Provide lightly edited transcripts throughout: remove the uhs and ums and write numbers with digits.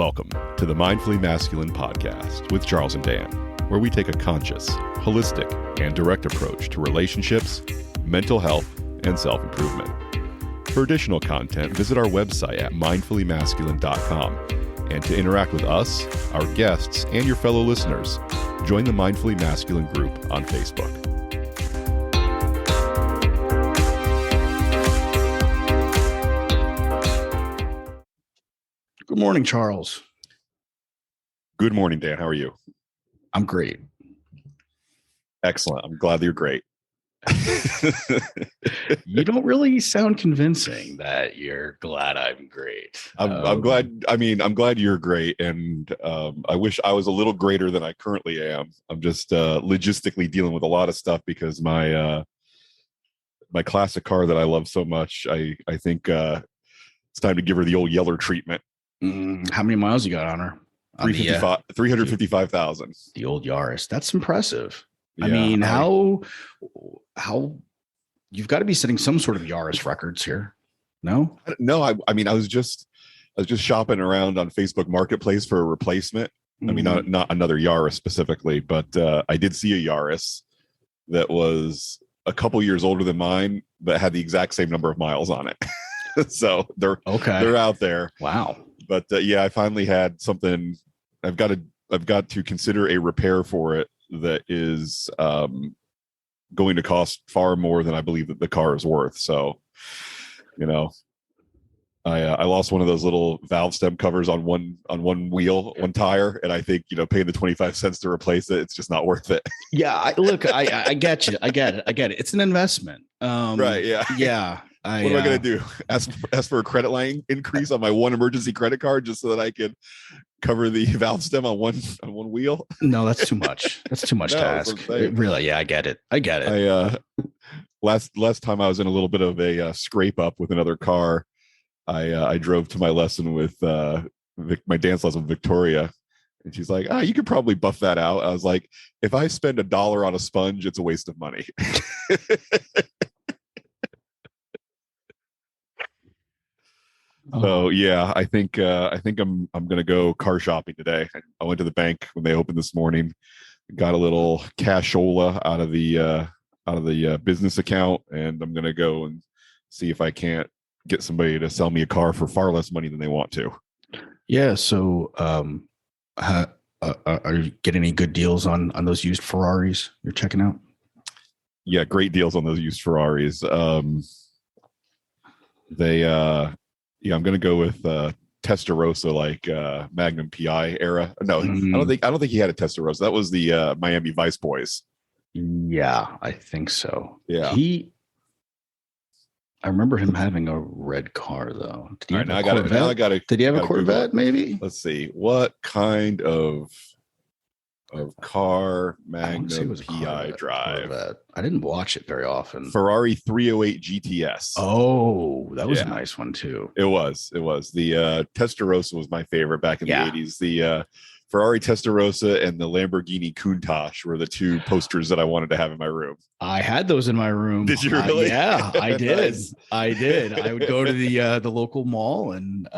Welcome to the Mindfully Masculine podcast with Charles and Dan, where we take a conscious, holistic, and direct approach to relationships, mental health, and self-improvement. For additional content, visit our website at mindfullymasculine.com. And to interact with us, our guests, and your fellow listeners, join the Mindfully Masculine group on Facebook. Good morning, Charles. Good morning, Dan. How are you? I'm great. Excellent. I'm glad you're great. You don't really sound convincing that you're glad I'm great. I'm glad. I mean, I'm glad you're great, and I wish I was a little greater than I currently am. I'm just logistically dealing with a lot of stuff because my classic car that I love so much. I think it's time to give her the old Yeller treatment. How many miles you got on her? 355,000. The old Yaris. That's impressive. Yeah, I mean, how you've got to be setting some sort of Yaris records here. No, I mean, I was just shopping around on Facebook Marketplace for a replacement. I mean, not another Yaris specifically, but I did see a Yaris that was a couple years older than mine, but had the exact same number of miles on it. So they're out there. Wow. But yeah, I finally had something. I've got to consider a repair for it that is going to cost far more than I believe that the car is worth. So, I lost one of those little valve stem covers on one wheel, one tire, and I think paying the 25 cents to replace it, it's just not worth it. Yeah, I get you. I get it. It's an investment. Right? Yeah. Yeah. What am I going to do? Ask for a credit line increase on my one emergency credit card just so that I can cover the valve stem on one wheel? No, that's too much. That's too much to ask. Really? Yeah, I get it. Last time I was in a little bit of a scrape up with another car. I drove to my lesson with my dance lesson with Victoria, and she's like, you could probably buff that out. I was like, if I spend $1 on a sponge, it's a waste of money. So yeah, I think I'm gonna go car shopping today. I went to the bank when they opened this morning, got a little cashola out of the business account, and I'm gonna go and see if I can't get somebody to sell me a car for far less money than they want to. Yeah. So, are you getting any good deals on those used Ferraris you're checking out? Yeah, great deals on those used Ferraris. I'm going to go with Testarossa, like Magnum PI era. No, I don't think he had a Testarossa. That was the Miami Vice Boys. Yeah, I think so. Yeah. I remember him having a red car though. Did he have a Corvette? Did he have a Corvette? Maybe. Let's see. What kind of car Magnum PI drive? Corvette. I didn't watch it very often. Ferrari 308 GTS. Oh, that was a nice one too. It was. The Testarossa was my favorite back in the 80s. The Ferrari Testarossa and the Lamborghini Countach were the two posters that I wanted to have in my room. I had those in my room. Did you really? Yeah, I did. Nice. I did. I would go to the local mall and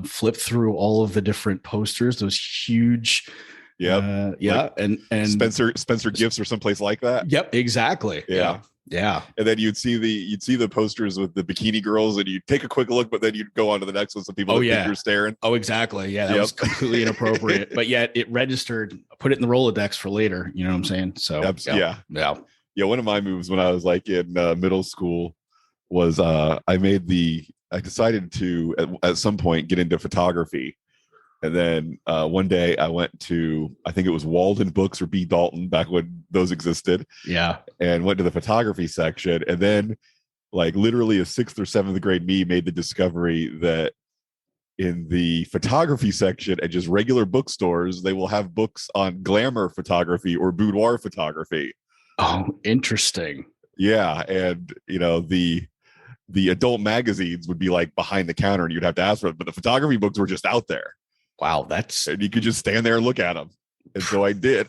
flip through all of the different posters. Those huge. Yep. Yeah. Like and Spencer Gifts or someplace like that. Yep. Exactly. Yeah. Yeah. And then you'd see the posters with the bikini girls, and you'd take a quick look, but then you'd go on to the next one. Some people think you're staring. Oh, exactly. Yeah. That was completely inappropriate, but yet it registered, put it in the Rolodex for later. You know what I'm saying? So yeah. One of my moves when I was like in middle school was I decided to at some point get into photography. And then one day I went to, I think it was Walden Books or B. Dalton back when those existed. Yeah. And went to the photography section. And then like literally a 6th or 7th grade me made the discovery that in the photography section at just regular bookstores, they will have books on glamour photography or boudoir photography. Oh, interesting. Yeah. And, the adult magazines would be like behind the counter and you'd have to ask for it. But the photography books were just out there. Wow, and you could just stand there and look at them, and so I did.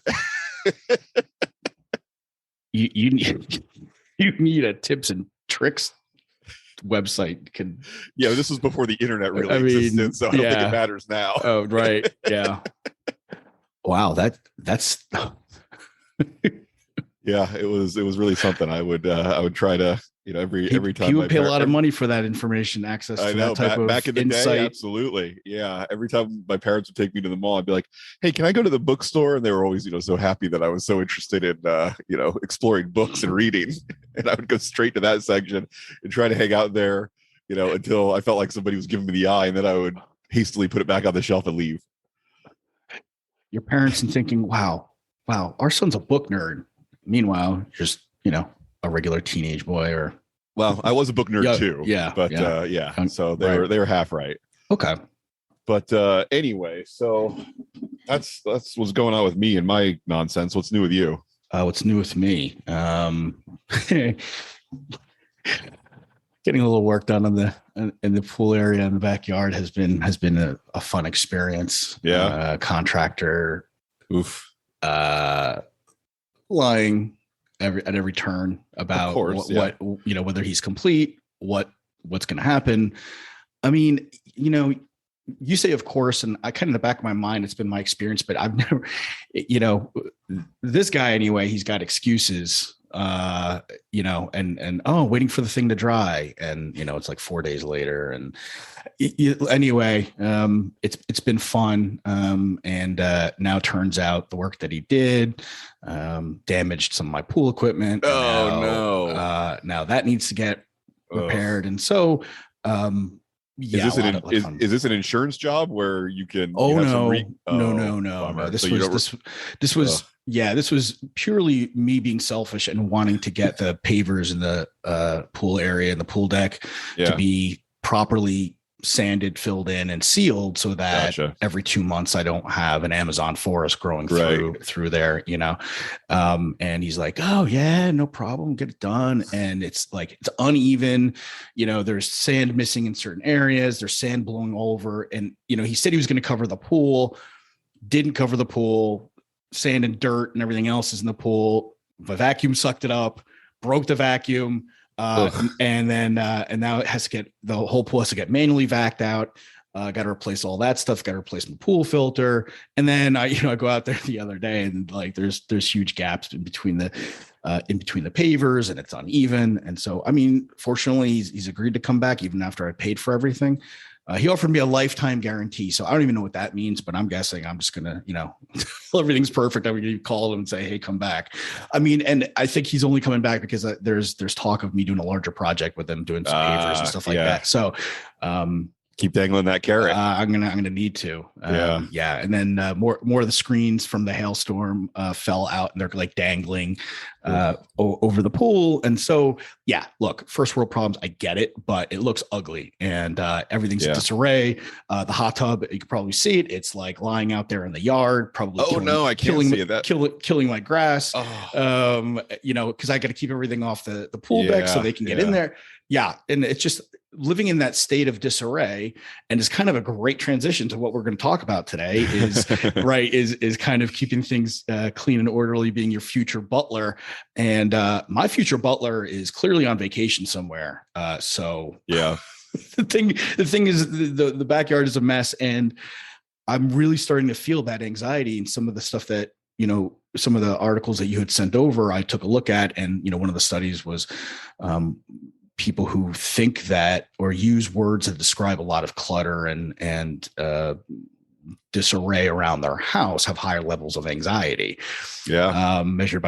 you need a tips and tricks website can. Yeah, this was before the internet really I mean, existed, so I don't think it matters now. Oh, right. Yeah. Wow. That's. Yeah, it was really something. I would try to, every time He would pay a lot of money for that information, access I to know, that type of back in the insight. day, absolutely. Yeah. Every time my parents would take me to the mall, I'd be like, hey, can I go to the bookstore? And they were always, so happy that I was so interested in, exploring books and reading. And I would go straight to that section and try to hang out there, until I felt like somebody was giving me the eye. And then I would hastily put it back on the shelf and leave. Your parents and thinking, wow, our son's a book nerd. Meanwhile, just, a regular teenage boy or. Well, I was a book nerd too. Yeah. But yeah. So they were half right. Okay. But anyway, so that's what's going on with me and my nonsense. What's new with you? What's new with me? Getting a little work done in the pool area in the backyard has been a fun experience. Yeah. Contractor. Oof. Lying at every turn about what whether he's complete, what's going to happen. I mean, you say, of course, and I kind of in the back of my mind, it's been my experience, but I've never, this guy anyway, he's got excuses, waiting for the thing to dry. And, it's like 4 days later. And anyway, it's been fun. And now turns out the work that he did damaged some of my pool equipment. No. Now that needs to get repaired. And so, is this an insurance job where you can? No. This was purely me being selfish and wanting to get the pavers in the pool area and the pool deck to be properly sanded, filled in, and sealed, so that every 2 months I don't have an Amazon forest growing through there. And he's like, "Oh yeah, no problem, get it done." And it's like it's uneven. There's sand missing in certain areas. There's sand blowing over, and he said he was going to cover the pool, didn't cover the pool. Sand and dirt and everything else is in the pool. The vacuum sucked it up, broke the vacuum. And now it has to get, the whole pool has to get manually vacked out. Got to replace all that stuff. Got to replace my pool filter. And then I go out there the other day and like there's huge gaps in between the pavers and it's uneven. And so, fortunately he's agreed to come back even after I paid for everything. He offered me a lifetime guarantee. So I don't even know what that means, but I'm guessing I'm just going to, everything's perfect. I'm going to call him and say, hey, come back. And I think he's only coming back because there's talk of me doing a larger project with him, doing some pavers and stuff like that. So, keep dangling that carrot. I'm gonna need to. And then more of the screens from the hailstorm fell out, and they're like dangling over the pool. And so, look, first world problems. I get it, but it looks ugly, and everything's in disarray. The hot tub, you can probably see it. It's like lying out there in the yard, probably. I can't see that. Killing my grass. Because I got to keep everything off the pool deck so they can get in there. Yeah, and it's just living in that state of disarray, and it's kind of a great transition to what we're going to talk about today is is kind of keeping things clean and orderly, being your future butler. And my future butler is clearly on vacation somewhere. So the thing is the backyard is a mess, and I'm really starting to feel that anxiety and some of the stuff that, some of the articles that you had sent over, I took a look at, and, one of the studies was, people who think that or use words that describe a lot of clutter and disarray around their house have higher levels of anxiety. Measured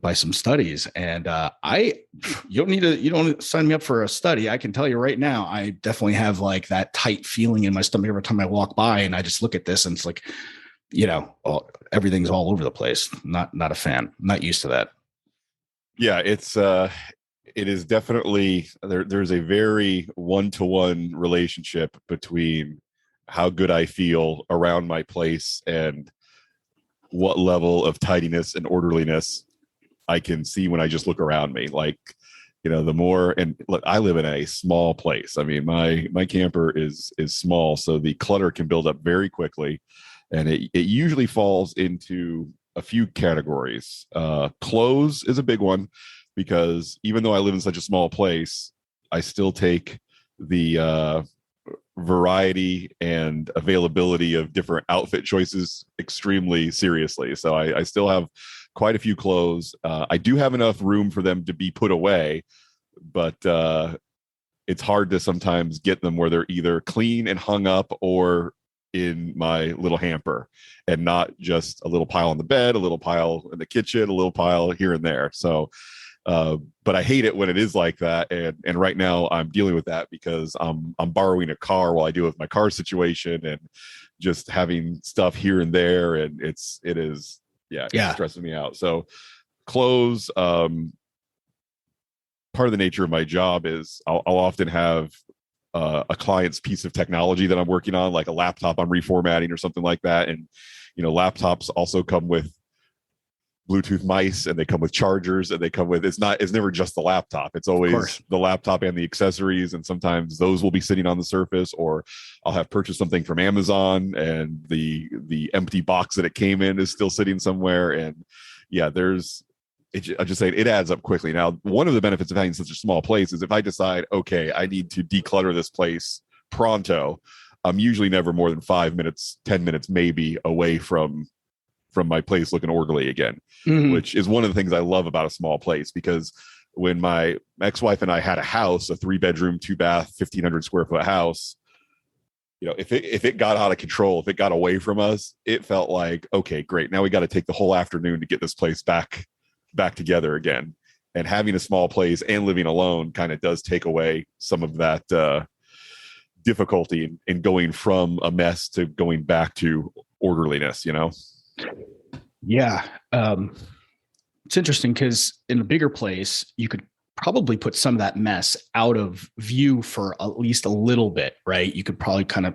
by some studies. And you don't sign me up for a study. I can tell you right now, I definitely have like that tight feeling in my stomach every time I walk by, and I just look at this and it's like, everything's all over the place. Not a fan. Not used to that. Yeah, it is definitely there's a very one-to-one relationship between how good I feel around my place and what level of tidiness and orderliness I can see when I just look around me. Like, the more, and look, I live in a small place. My camper is small, so the clutter can build up very quickly, and it usually falls into a few categories. Clothes is a big one, because even though I live in such a small place, I still take the variety and availability of different outfit choices extremely seriously. So I still have quite a few clothes. I do have enough room for them to be put away, but it's hard to sometimes get them where they're either clean and hung up or in my little hamper, and not just a little pile on the bed, a little pile in the kitchen, a little pile here and there. So but I hate it when it is like that, and right now I'm dealing with that because I'm borrowing a car while I deal with my car situation, and just having stuff here and there, and it stresses me out. So clothes, part of the nature of my job is I'll often have a client's piece of technology that I'm working on, like a laptop I'm reformatting or something like that, and laptops also come with Bluetooth mice, and they come with chargers, and they come with, it's never just the laptop. It's always the laptop and the accessories. And sometimes those will be sitting on the surface, or I'll have purchased something from Amazon and the empty box that it came in is still sitting somewhere. And yeah, I'm just saying it adds up quickly. Now, one of the benefits of having such a small place is if I decide, okay, I need to declutter this place pronto, I'm usually never more than 5 minutes, 10 minutes, maybe away from my place looking orderly again, which is one of the things I love about a small place. Because when my ex-wife and I had a house, a 3-bedroom, 2-bath, 1,500 square foot house, if it got out of control, if it got away from us, it felt like, okay, great. Now we got to take the whole afternoon to get this place back together again. And having a small place and living alone kind of does take away some of that difficulty in going from a mess to going back to orderliness, Yeah. It's interesting because in a bigger place, you could probably put some of that mess out of view for at least a little bit, right? You could probably kind of,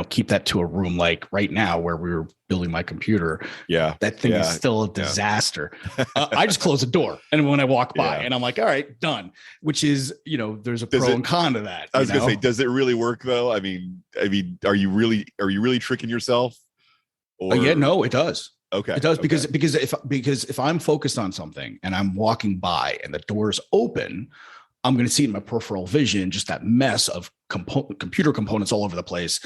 keep that to a room like right now where we were building my computer. Yeah. That thing is still a disaster. I just close the door. And when I walk by and I'm like, all right, done, which is, there's a pro and con to that. I was going to say, does it really work though? I mean, are you really tricking yourself? Or... yeah, no, it does. Okay. It does because if I'm focused on something and I'm walking by and the door's open, I'm going to see in my peripheral vision just that mess of computer components all over the place,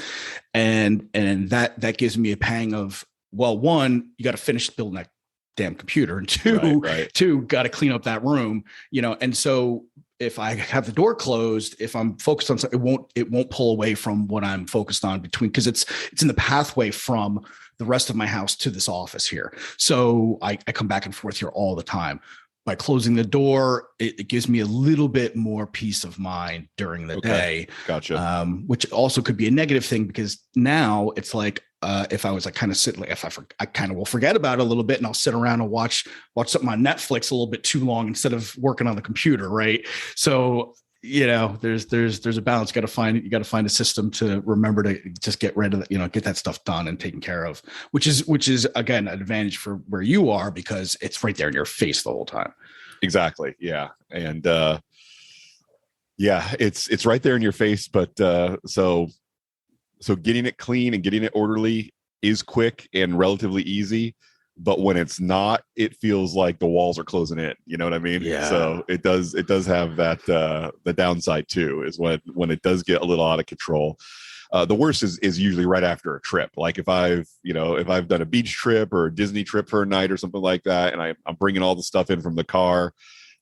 and that gives me a pang of, well, one, you got to finish building that damn computer, and two, got to clean up that room, and so if I have the door closed, if I'm focused on something, it won't pull away from what I'm focused on because it's in the pathway from the rest of my house to this office here. So I come back and forth here all the time. By closing the door, it gives me a little bit more peace of mind during the day. Gotcha. Which also could be a negative thing because now it's like, if I was like kind of sitting, like I kind of will forget about it a little bit and I'll sit around and watch something on Netflix a little bit too long instead of working on the computer. Right. So, there's a balance. You got to find a system to remember to just get rid of, get that stuff done and taken care of, which is again, an advantage for where you are because it's right there in your face the whole time. Exactly. Yeah. And, it's right there in your face, but, so getting it clean and getting it orderly is quick and relatively easy. But when it's not, it feels like the walls are closing in. You know what I mean? Yeah. So it does have that the downside too, is when it does get a little out of control. The worst is usually right after a trip. Like if I've done a beach trip or a Disney trip for a night or something like that, and I'm bringing all the stuff in from the car,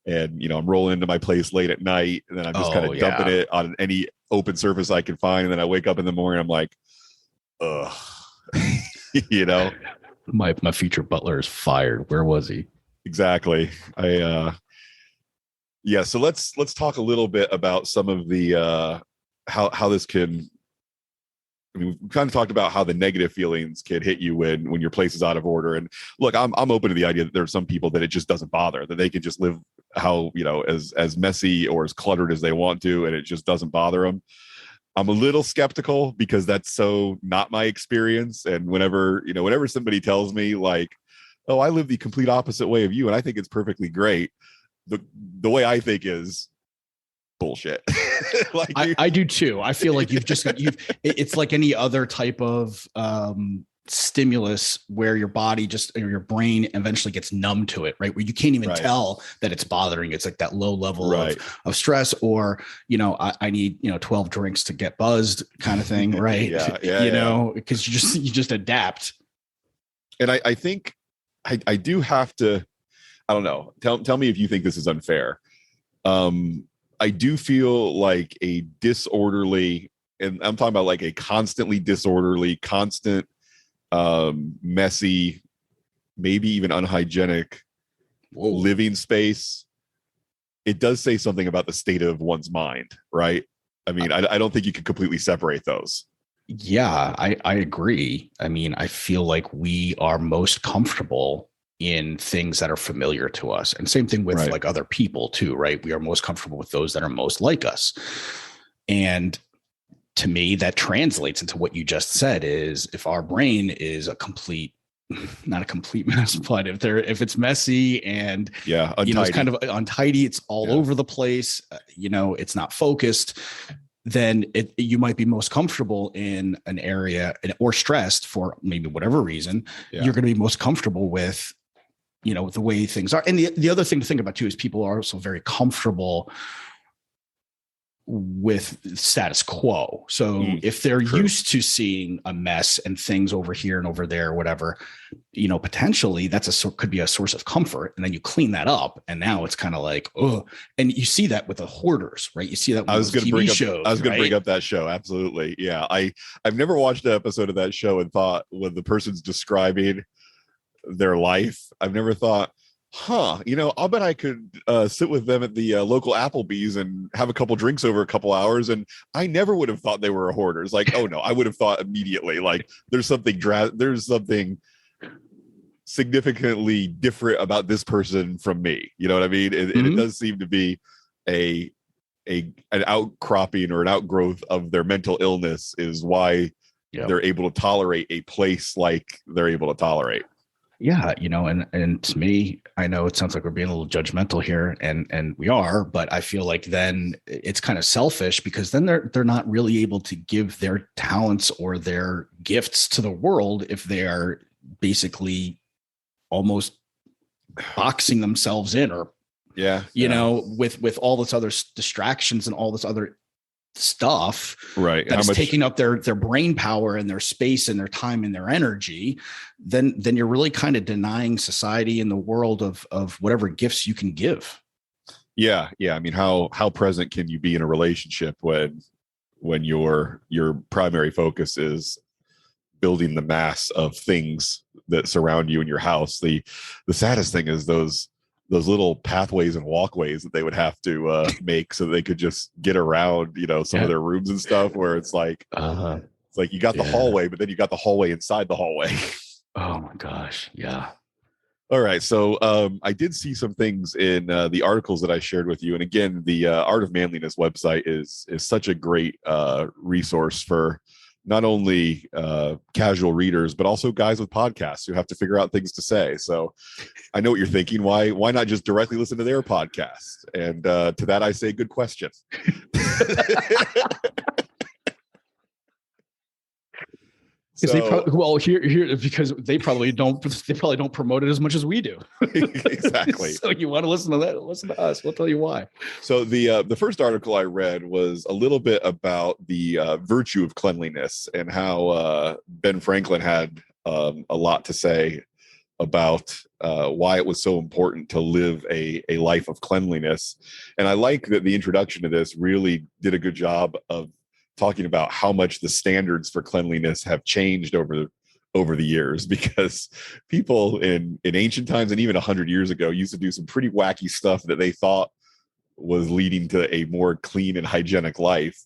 and I'm rolling into my place late at night, and then I'm just kind of dumping it on any open surface I can find, and then I wake up in the morning, I'm like, ugh, My future butler is fired. Where was he? Exactly. So let's talk a little bit about some of the how this can. I mean, we've kind of talked about how the negative feelings can hit you when your place is out of order. And look, I'm open to the idea that there are some people that it just doesn't bother, that they can just live how as messy or as cluttered as they want to, and it just doesn't bother them. I'm a little skeptical because that's so not my experience. And whenever somebody tells me like, oh, I live the complete opposite way of you, and I think it's perfectly great, the way I think is bullshit. I do too. I feel like it's like any other type of stimulus where your body just, or your brain eventually gets numb to it, right? Where you can't even tell that it's bothering you. It's like that low level of stress, or, I need, 12 drinks to get buzzed kind of thing. Right. Because you just adapt. And I think I do have to, I don't know. Tell me if you think this is unfair. I do feel like a disorderly, and I'm talking about like a constantly disorderly, constant, messy, maybe even unhygienic living space. It does say something about the state of one's mind, right? I mean, I don't think you can completely separate those. Yeah, I agree. I mean, I feel like we are most comfortable in things that are familiar to us. And same thing with like other people too, right? We are most comfortable with those that are most like us. And to me, that translates into what you just said, is if our brain is not a complete mess, but if it's messy and untidy. It's kind of untidy, it's all over the place, it's not focused, then you might be most comfortable in an area, or stressed for maybe whatever reason. You're going to be most comfortable with, the way things are. And the other thing to think about too is people are also very comfortable with status quo. So if they're used to seeing a mess and things over here and over there, whatever, potentially could be a source of comfort. And then you clean that up, and now it's kind of like, oh, and you see that with the hoarders, right? You see that with TV shows. I was going to bring up that show. Absolutely. Yeah. I've never watched an episode of that show and thought, when the person's describing their life, I've never thought, I'll bet I could sit with them at the local Applebee's and have a couple drinks over a couple hours. And I never would have thought they were hoarders. Like, oh no, I would have thought immediately, like, there's something significantly different about this person from me. You know what I mean? And it does seem to be an outcropping or an outgrowth of their mental illness is why they're able to tolerate a place like they're able to tolerate. Yeah, and to me, I know it sounds like we're being a little judgmental here, and we are, but I feel like then it's kind of selfish, because then they're not really able to give their talents or their gifts to the world if they are basically almost boxing themselves in, or with all this other distractions and all this other stuff that's taking up their brain power and their space and their time and their energy, then you're really kind of denying society and the world of whatever gifts you can give. I mean, how present can you be in a relationship when your primary focus is building the mass of things that surround you in your house? The saddest thing is those little pathways and walkways that they would have to make so that they could just get around, some of their rooms and stuff, where it's like, it's like you got the hallway, but then you got the hallway inside the hallway. Oh my gosh. Yeah. All right. So I did see some things in the articles that I shared with you. And again, the Art of Manliness website is such a great resource for not only casual readers, but also guys with podcasts who have to figure out things to say. So I know what you're thinking. Why not just directly listen to their podcast? And to that, I say, good question. Because they probably don't promote it as much as we do. Exactly. So you want to listen to that? Listen to us. We'll tell you why. So the first article I read was a little bit about the virtue of cleanliness, and how Ben Franklin had a lot to say about why it was so important to live a life of cleanliness. And I like that the introduction to this really did a good job of talking about how much the standards for cleanliness have changed over the years, because people in ancient times and even 100 years ago used to do some pretty wacky stuff that they thought was leading to a more clean and hygienic life.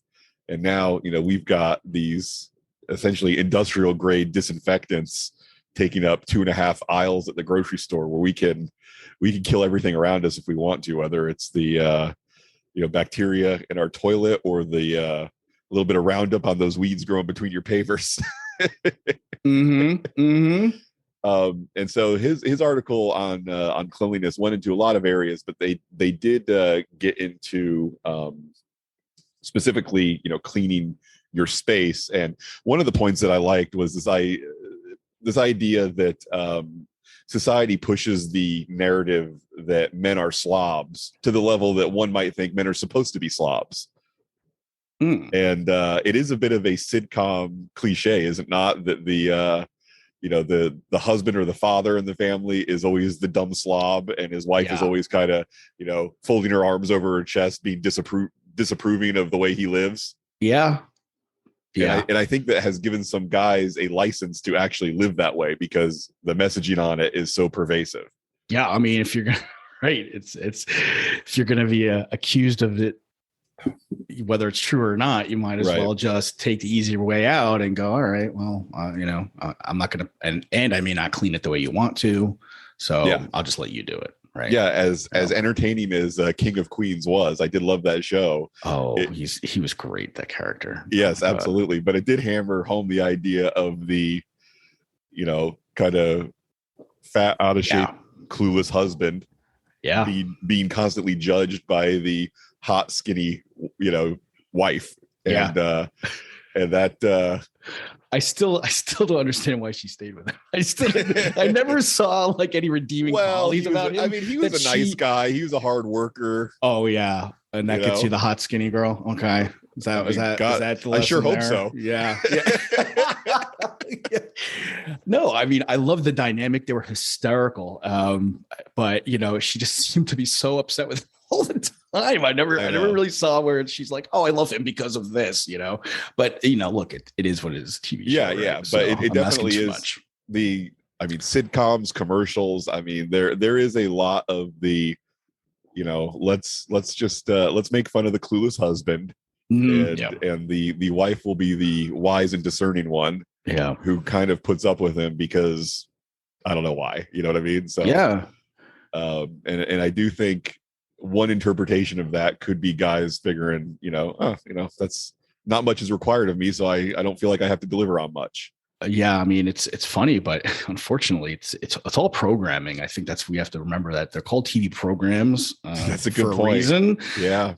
And now, we've got these essentially industrial grade disinfectants taking up 2.5 aisles at the grocery store, where we can kill everything around us if we want to, whether it's the bacteria in our toilet or the little bit of Roundup on those weeds growing between your pavers. And so his article on cleanliness went into a lot of areas, but they did get into specifically, cleaning your space. And one of the points that I liked was this this idea that society pushes the narrative that men are slobs to the level that one might think men are supposed to be slobs. And it is a bit of a sitcom cliche, is it not, that the the husband or the father in the family is always the dumb slob, and his wife is always kind of, folding her arms over her chest, being disapproving of the way he lives. Yeah. And I think that has given some guys a license to actually live that way, because the messaging on it is so pervasive. Yeah, I mean, if you're gonna it's if you're gonna be accused of it, whether it's true or not, you might as well just take the easier way out and go, all right, well, I'm not gonna, and I may not clean it the way you want to, so I'll just let you do it. Right. Yeah, as entertaining as King of Queens was, I did love that show. Oh, he was great, that character. Yes, absolutely. But it did hammer home the idea of the, kind of fat, out of shape, clueless husband. Yeah. Being constantly judged by the hot, skinny, wife. And and that I still don't understand why she stayed with him. I never saw like any redeeming qualities about him. I mean, he was a nice guy. He was a hard worker. Oh yeah, and that gets you the hot skinny girl. Okay, is that the lesson I sure hope there? so. Yeah. No, I mean, I love the dynamic. They were hysterical. But she just seemed to be so upset with him all the time. I never really saw where she's like, oh, I love him because of this, but look, it is what it is. TV show, right? Yeah. So but it definitely is much. Sitcoms, commercials. I mean, there is a lot of the, let's make fun of the clueless husband, and the wife will be the wise and discerning one, who kind of puts up with him because I don't know why, you know what I mean? So and I do think one interpretation of that could be guys figuring, that's not much is required of me, so I don't feel like I have to deliver on much. Yeah, I mean, it's funny, but unfortunately, it's all programming. I think we have to remember that they're called TV programs. That's a good point. For a reason. Yeah.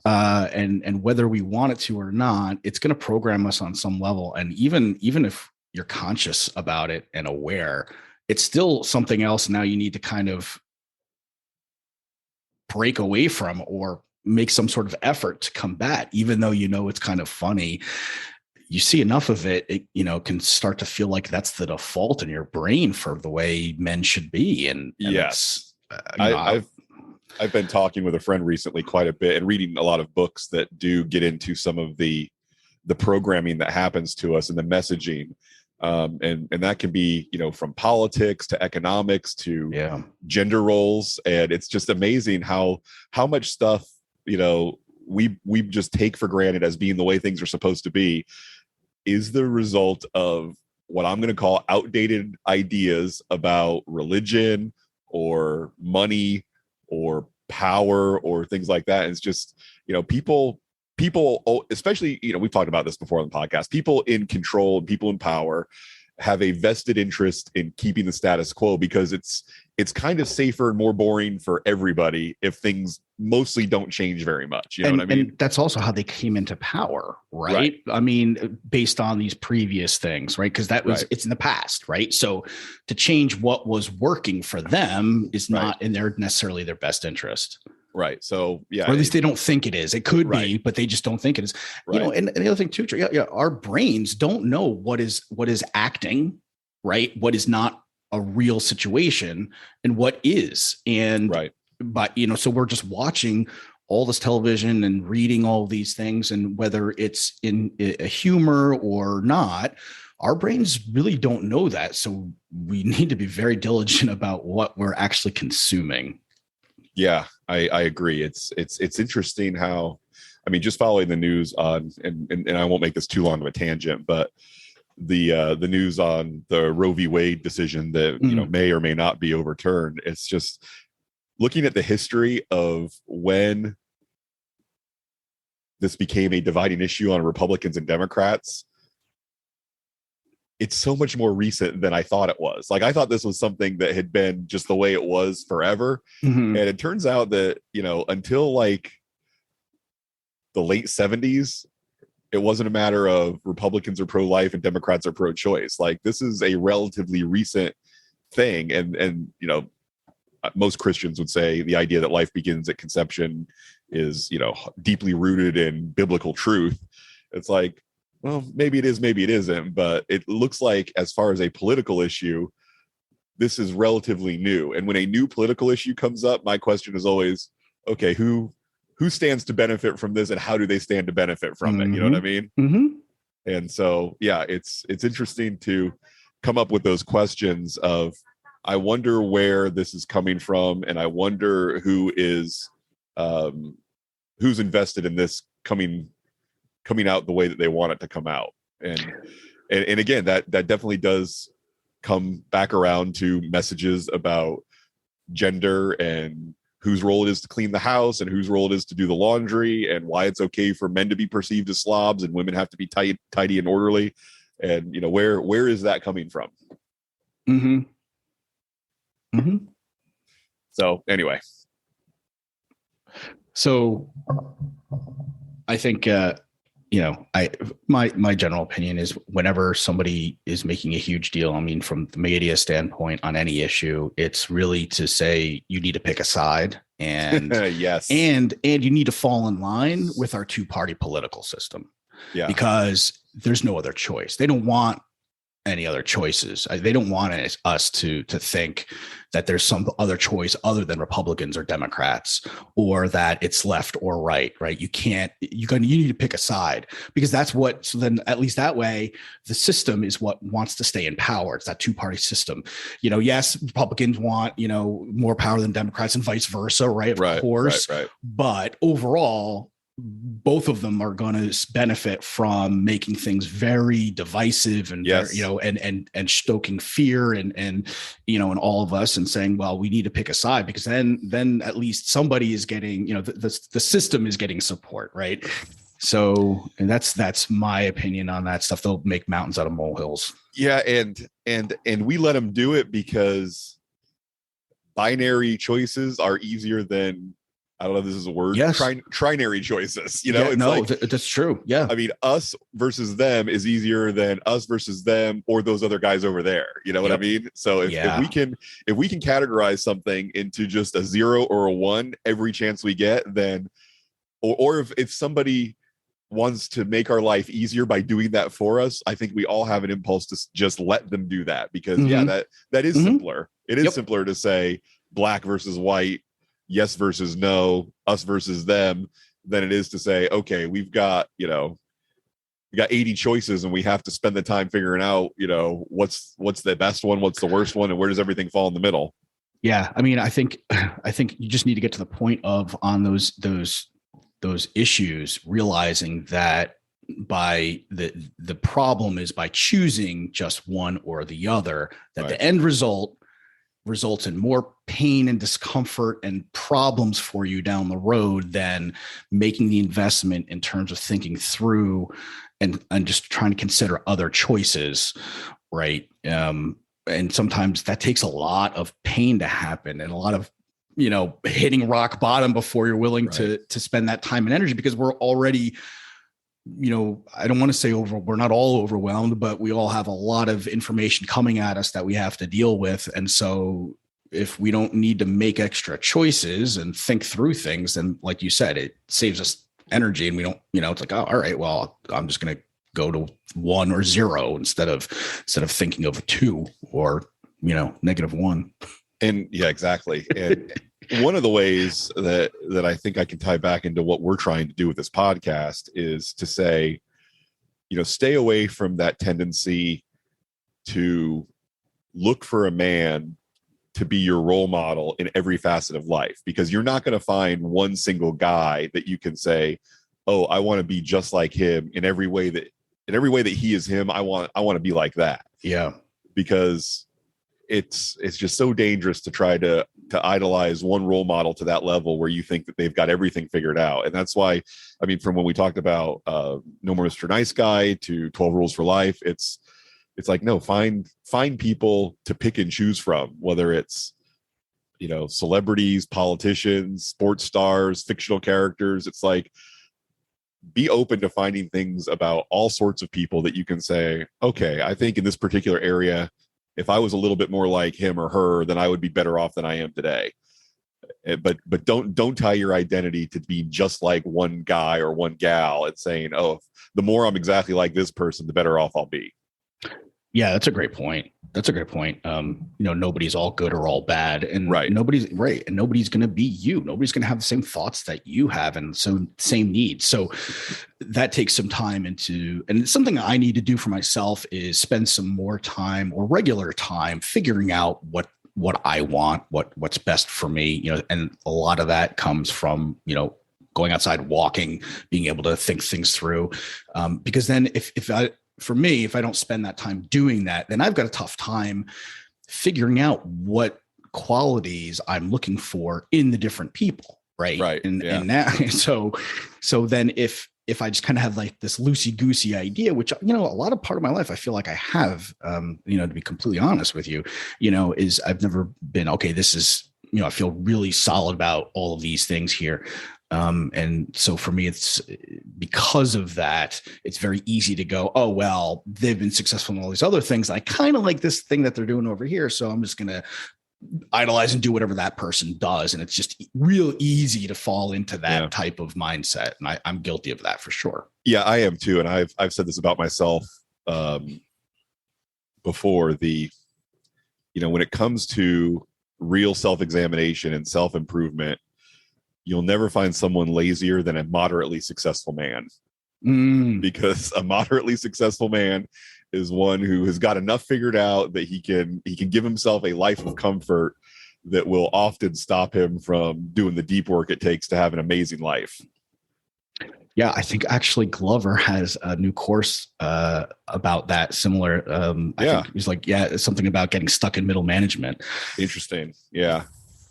And whether we want it to or not, it's going to program us on some level. And even if you're conscious about it and aware, it's still something else. Now you need to kind of break away from or make some sort of effort to combat, even though it's kind of funny. You see enough of it, can start to feel like that's the default in your brain for the way men should be. And yes, I've been talking with a friend recently quite a bit and reading a lot of books that do get into some of the programming that happens to us and the messaging. And that can be, from politics to economics to gender roles. And it's just amazing how much stuff, we just take for granted as being the way things are supposed to be is the result of what I'm going to call outdated ideas about religion or money or power or things like that. And it's just, people, especially, we've talked about this before on the podcast, people in control and people in power have a vested interest in keeping the status quo because it's kind of safer and more boring for everybody if things mostly don't change very much. You know what I mean? And that's also how they came into power, right? I mean, based on these previous things, right? Because it's in the past, right? So to change what was working for them is not in necessarily their best interest. Right. So, or at least they don't think it is. It could be, but they just don't think it is. And the other thing too, our brains don't know what is acting, right? What is not a real situation and what is. And, but, so we're just watching all this television and reading all these things, and whether it's in a humor or not, our brains really don't know that. So we need to be very diligent about what we're actually consuming. Yeah, I agree. It's interesting how, just following the news on, and I won't make this too long of a tangent, but the news on the Roe v. Wade decision that may or may not be overturned. It's just looking at the history of when this became a dividing issue on Republicans and Democrats. It's so much more recent than I thought it was. Like, I thought this was something that had been just the way it was forever. And it turns out that, until like the late 70s, It wasn't a matter of Republicans are pro-life and Democrats are pro-choice. Like, this is a relatively recent thing. And most Christians would say the idea that life begins at conception is, deeply rooted in biblical truth. It's like, well, maybe it is, maybe it isn't, but it looks like, as far as a political issue, this is relatively new. And when a new political issue comes up, my question is always, okay, who stands to benefit from this, and how do they stand to benefit from it? You know what I mean? Mm-hmm. And so, yeah, it's interesting to come up with those questions of, I wonder where this is coming from, and I wonder who is who's invested in this coming out the way that they want it to come out. And again, that definitely does come back around to messages about gender and whose role it is to clean the house and whose role it is to do the laundry, and why it's okay for men to be perceived as slobs and women have to be tidy and orderly. And where is that coming from? Mm-hmm. Mm-hmm. So anyway, so I think my general opinion is, whenever somebody is making a huge deal, I mean, from the media standpoint on any issue, it's really to say you need to pick a side, and yes, and you need to fall in line with our two-party political system. Yeah, because there's no other choice. They don't want any other choices. They don't want us to think that there's some other choice other than Republicans or Democrats, or that it's left or right. You need to pick a side, because that's what, so then at least that way, the system is what wants to stay in power. It's that two-party system. Yes, Republicans want, more power than Democrats, and vice versa. Right. Of course. Right. But overall, both of them are going to benefit from making things very divisive and, yes, and stoking fear and all of us, and saying, well, we need to pick a side, because then at least somebody is getting, the system is getting support. Right. So, and that's my opinion on that stuff. They'll make mountains out of molehills. Yeah. And we let them do it because binary choices are easier than, I don't know if this is a word. Yes. Trinary choices. That's true. Yeah. I mean, us versus them is easier than us versus them or those other guys over there. You know what I mean? So if we can categorize something into just a 0 or a 1 every chance we get, then, or if somebody wants to make our life easier by doing that for us, I think we all have an impulse to just let them do that, because that is simpler. It is simpler to say black versus white, yes versus no, us versus them, than it is to say, okay, we got 80 choices and we have to spend the time figuring out, what's the best one, what's the worst one, and where does everything fall in the middle. Yeah. I mean, I think you just need to get to the point of, on those issues, realizing that by the problem is by choosing just one or the other, that the end results in more pain and discomfort and problems for you down the road than making the investment in terms of thinking through and just trying to consider other choices. Right. And sometimes that takes a lot of pain to happen, and a lot of, hitting rock bottom before you're willing to spend that time and energy, because we're already, I don't want to say we're not all overwhelmed, but we all have a lot of information coming at us that we have to deal with. And so if we don't need to make extra choices and think through things, then, like you said, it saves us energy, and we don't, it's like, oh, all right, well, I'm just going to go to 1 or 0 instead of thinking of a 2 or, -1. And yeah, exactly. And one of the ways that I think I can tie back into what we're trying to do with this podcast is to say, stay away from that tendency to look for a man to be your role model in every facet of life, because you're not going to find one single guy that you can say, oh, I want to be just like him in every way that he is him. I want to be like that. Yeah. Because it's just so dangerous to try to idolize one role model to that level where you think that they've got everything figured out. And that's why, I mean, from when we talked about No More Mr. Nice Guy to 12 Rules for Life, it's like, no, find people to pick and choose from, whether it's, celebrities, politicians, sports stars, fictional characters. It's like, be open to finding things about all sorts of people that you can say, okay, I think in this particular area, if I was a little bit more like him or her, then I would be better off than I am today. But don't tie your identity to be just like one guy or one gal and saying, oh, the more I'm exactly like this person, the better off I'll be. Yeah, that's a great point. Nobody's all good or all bad, and nobody's right, and nobody's going to be you. Nobody's going to have the same thoughts that you have, and so same needs. So that takes some time and it's something I need to do for myself is spend some more time or regular time figuring out what I want, what's best for me. And a lot of that comes from going outside, walking, being able to think things through, because then if I don't spend that time doing that, then I've got a tough time figuring out what qualities I'm looking for in the different people. Right. And now, so then if I just kind of have like this loosey goosey idea, which, a lot of part of my life, I feel like I have, to be completely honest with you, is I've never been, okay, this is, I feel really solid about all of these things here. And so for me, it's because of that, it's very easy to go, oh, well, they've been successful in all these other things. I kind of like this thing that they're doing over here. So I'm just going to idolize and do whatever that person does. And it's just real easy to fall into that type of mindset. And I'm guilty of that for sure. Yeah, I am too. And I've said this about myself, before when it comes to real self-examination and self-improvement, you'll never find someone lazier than a moderately successful man. Because a moderately successful man is one who has got enough figured out that he can give himself a life of comfort that will often stop him from doing the deep work it takes to have an amazing life. Yeah, I think actually Glover has a new course about that similar. I think he's like, it's something about getting stuck in middle management. Interesting. Yeah,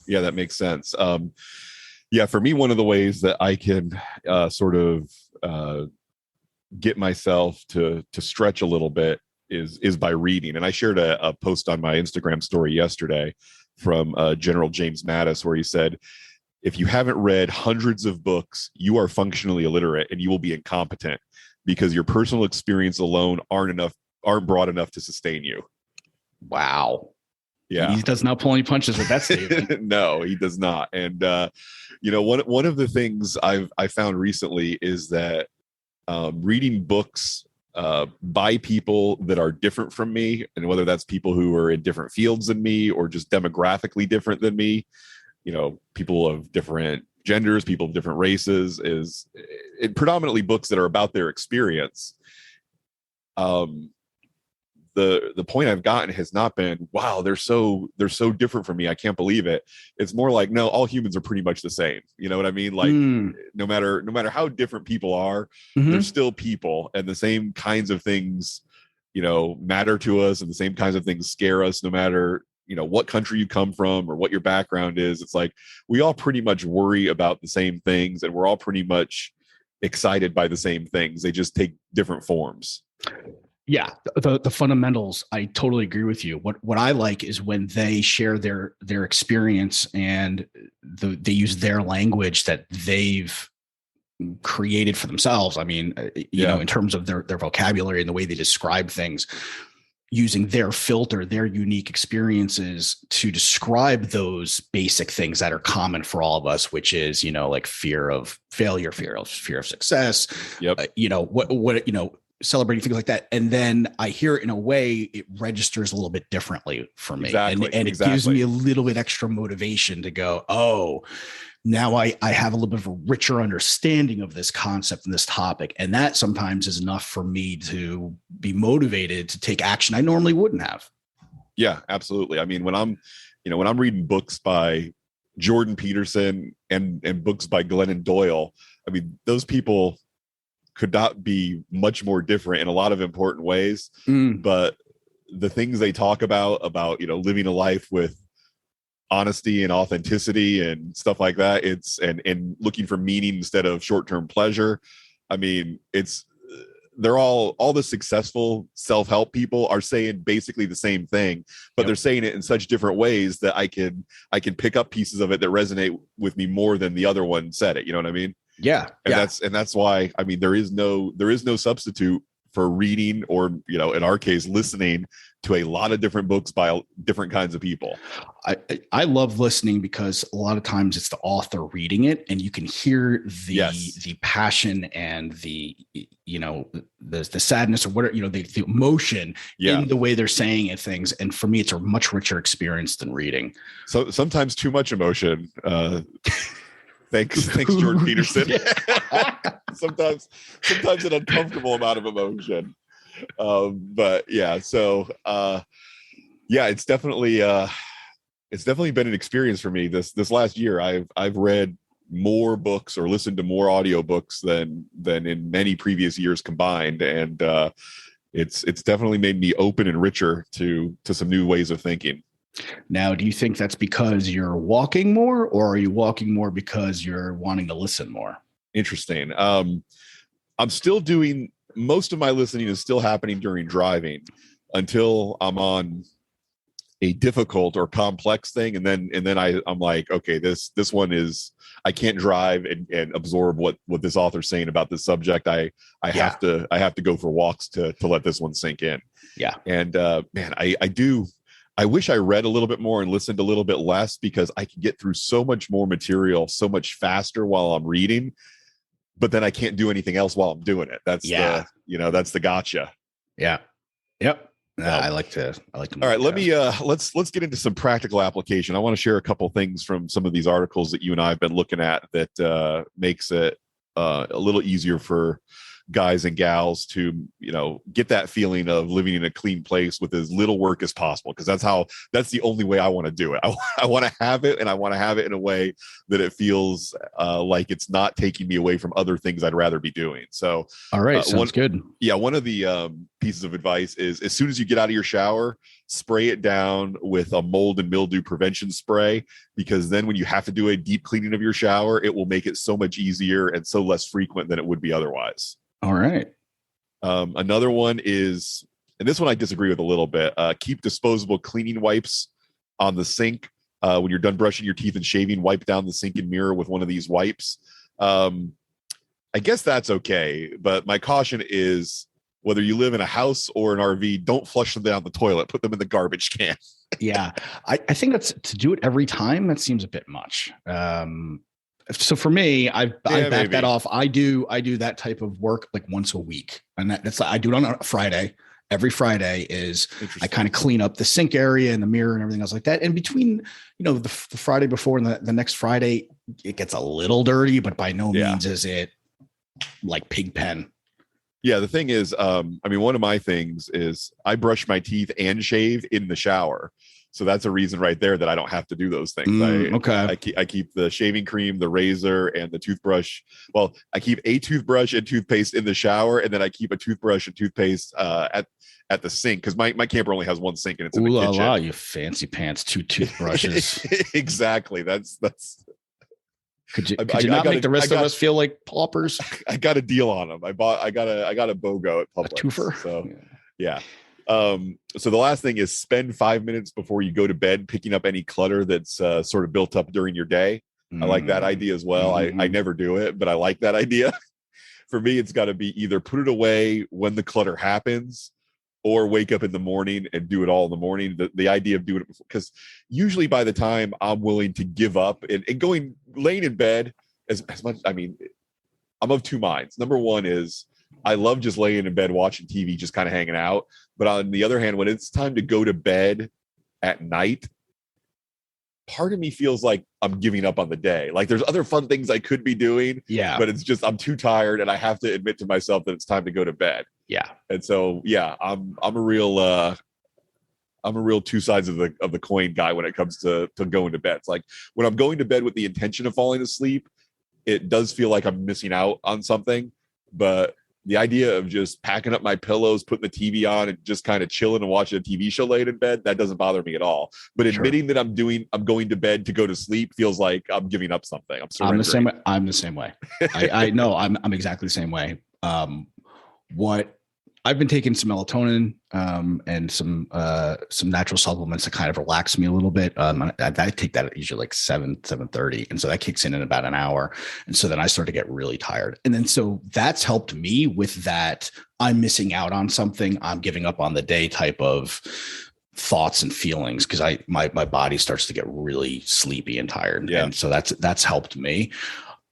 that makes sense. For me, one of the ways that I can sort of get myself to stretch a little bit is by reading. And I shared a post on my Instagram story yesterday from General James Mattis, where he said, if you haven't read hundreds of books, you are functionally illiterate and you will be incompetent because your personal experience alone aren't broad enough to sustain you. Wow. Yeah. He does not pull any punches with that statement. No, he does not. And, one of the things I found recently is that reading books by people that are different from me, and whether that's people who are in different fields than me or just demographically different than me, people of different genders, people of different races, is predominantly books that are about their experience. The point I've gotten has not been, wow, they're so different from me, I can't believe it. It's more like, no, all humans are pretty much the same. You know what I mean? Like no matter how different people are, they're still people, and the same kinds of things, matter to us, and the same kinds of things scare us, no matter what country you come from or what your background is. It's like we all pretty much worry about the same things, and we're all pretty much excited by the same things. They just take different forms. Yeah, the fundamentals, I totally agree with you. What I like is when they share their experience and they use their language that they've created for themselves. I mean, in terms of their vocabulary and the way they describe things, using their filter, their unique experiences to describe those basic things that are common for all of us, which is, like fear of failure, fear of success, celebrating things like that. And then I hear it in a way, it registers a little bit differently for me. Exactly. And it gives me a little bit extra motivation to go, oh, now I have a little bit of a richer understanding of this concept and this topic. And that sometimes is enough for me to be motivated to take action I normally wouldn't have. Yeah, absolutely. I mean, when I'm reading books by Jordan Peterson and books by Glennon Doyle, I mean, those people could not be much more different in a lot of important ways. But the things they talk about, living a life with honesty and authenticity and stuff like that, and looking for meaning instead of short-term pleasure. I mean, they're all the successful self-help people are saying basically the same thing, but they're saying it in such different ways that I can pick up pieces of it that resonate with me more than the other one said it. You know what I mean? Yeah. And that's why, I mean, there is no substitute for reading, or, you know, in our case, listening to a lot of different books by different kinds of people. I love listening because a lot of times it's the author reading it, and you can hear the passion and the, you know, the sadness or whatever, you know, the emotion in the way they're saying it, things. And for me, it's a much richer experience than reading. So sometimes too much emotion. Thanks, Jordan Peterson. sometimes an uncomfortable amount of emotion. But yeah, so it's definitely been an experience for me this last year. I've read more books or listened to more audiobooks than in many previous years combined, and it's definitely made me open and richer to some new ways of thinking. Now, do you think that's because you're walking more, or are you walking more because you're wanting to listen more? Interesting. I'm still doing, most of my listening is still happening during driving until I'm on a difficult or complex thing. And then I'm like, okay, this one is, I can't drive and absorb what this author's saying about this subject. I have to go for walks to let this one sink in. Yeah. And man, I wish I read a little bit more and listened a little bit less, because I can get through so much more material so much faster while I'm reading, but then I can't do anything else while I'm doing it. That's the gotcha. Yeah. Yep. I like to. All right, let's get into some practical application. I want to share a couple things from some of these articles that you and I have been looking at that makes it a little easier for guys and gals to, you know, get that feeling of living in a clean place with as little work as possible, because that's the only way I want to do it. I want to have it, and I want to have it in a way that it feels like it's not taking me away from other things I'd rather be doing. So all right, sounds good. Yeah, one of the pieces of advice is, as soon as you get out of your shower, spray it down with a mold and mildew prevention spray, because then when you have to do a deep cleaning of your shower, it will make it so much easier and so less frequent than it would be otherwise. All right. Another one is, and this one I disagree with a little bit, keep disposable cleaning wipes on the sink. When you're done brushing your teeth and shaving, wipe down the sink and mirror with one of these wipes. I guess that's okay, but my caution is, whether you live in a house or an RV, don't flush them down the toilet. Put them in the garbage can. Yeah, I think that's, to do it every time, that seems a bit much. So for me, I back that off. I do that type of work like once a week, and that's, I do it on a Friday. Every Friday is, I kind of clean up the sink area and the mirror and everything else like that. And between, you know, the Friday before and the next Friday, it gets a little dirty, but by no means is it like pig pen. Yeah, the thing is, I mean, one of my things is I brush my teeth and shave in the shower. So that's a reason right there that I don't have to do those things. I keep the shaving cream, the razor, and the toothbrush. Well, I keep a toothbrush and toothpaste in the shower, and then I keep a toothbrush and toothpaste at the sink, because my camper only has one sink and it's in the kitchen. Wow, you fancy pants, 2 toothbrushes. Exactly. That's. Could you not make the rest of us feel like paupers? I got a deal on them. I got a BOGO at Publix. A twofer. So yeah. So the last thing is, spend 5 minutes before you go to bed picking up any clutter that's sort of built up during your day. I like that idea as well. Mm-hmm. I never do it, but I like that idea. For me, it's got to be either put it away when the clutter happens, or wake up in the morning and do it all in the morning. The idea of doing it before, because usually by the time I'm willing to give up and laying in bed as much, I mean, I'm of two minds. Number one is, I love just laying in bed watching TV, just kind of hanging out. But on the other hand, when it's time to go to bed at night, part of me feels like I'm giving up on the day. Like, there's other fun things I could be doing. Yeah. But it's just, I'm too tired, and I have to admit to myself that it's time to go to bed. Yeah. And so, yeah, I'm a real two sides of the coin guy when it comes to going to bed. It's like, when I'm going to bed with the intention of falling asleep, it does feel like I'm missing out on something. But the idea of just packing up my pillows, putting the TV on, and just kind of chilling and watching a TV show late in bed, that doesn't bother me at all. But admitting that I'm going to bed to go to sleep feels like I'm giving up something. I'm the same way. I'm the same way. I know I'm exactly the same way. What I've been taking some melatonin and some natural supplements to kind of relax me a little bit. I take that at usually like 7:30, and so that kicks in about an hour, and so then I start to get really tired, and then so that's helped me with that. I'm missing out on something. I'm giving up on the day type of thoughts and feelings because my body starts to get really sleepy and tired, and so that's helped me.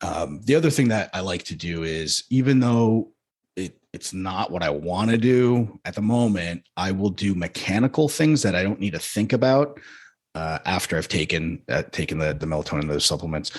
The other thing that I like to do is, even though it's not what I want to do at the moment, I will do mechanical things that I don't need to think about after I've taken the melatonin and those supplements.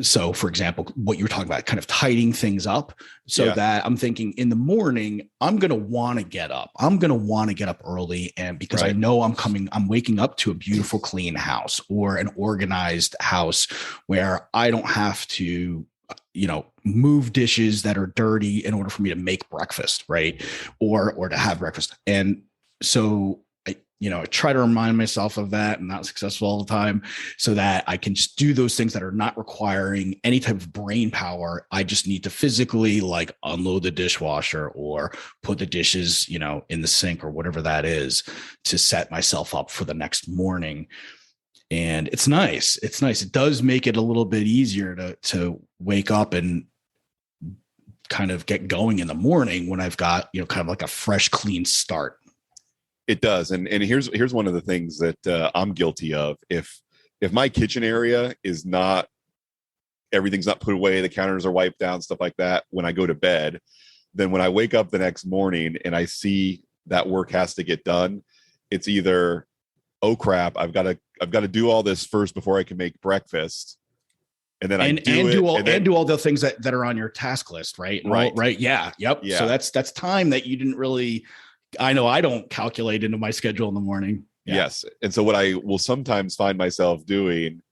So for example, what you were talking about, kind of tidying things up so that I'm thinking in the morning, I'm going to want to get up. I'm going to want to get up early. And because I know I'm waking up to a beautiful, clean house or an organized house where I don't have to, move dishes that are dirty in order for me to make breakfast, right? Or to have breakfast. And so I try to remind myself of that, and not successful all the time, so that I can just do those things that are not requiring any type of brain power. I just need to physically like unload the dishwasher or put the dishes, in the sink or whatever that is, to set myself up for the next morning. And it's nice. It's nice. It does make it a little bit easier to wake up and kind of get going in the morning when I've got, kind of like a fresh, clean start. It does. And here's one of the things that I'm guilty of. If my kitchen area is not, everything's not put away, the counters are wiped down, stuff like that, when I go to bed, then when I wake up the next morning and I see that work has to get done, it's either, oh crap, I've got to do all this first before I can make breakfast. And then do all the things that are on your task list, right? Right. Yeah. Yep. Yeah. So that's time that you didn't really, I know I don't calculate into my schedule in the morning. Yeah. Yes. And so what I will sometimes find myself doing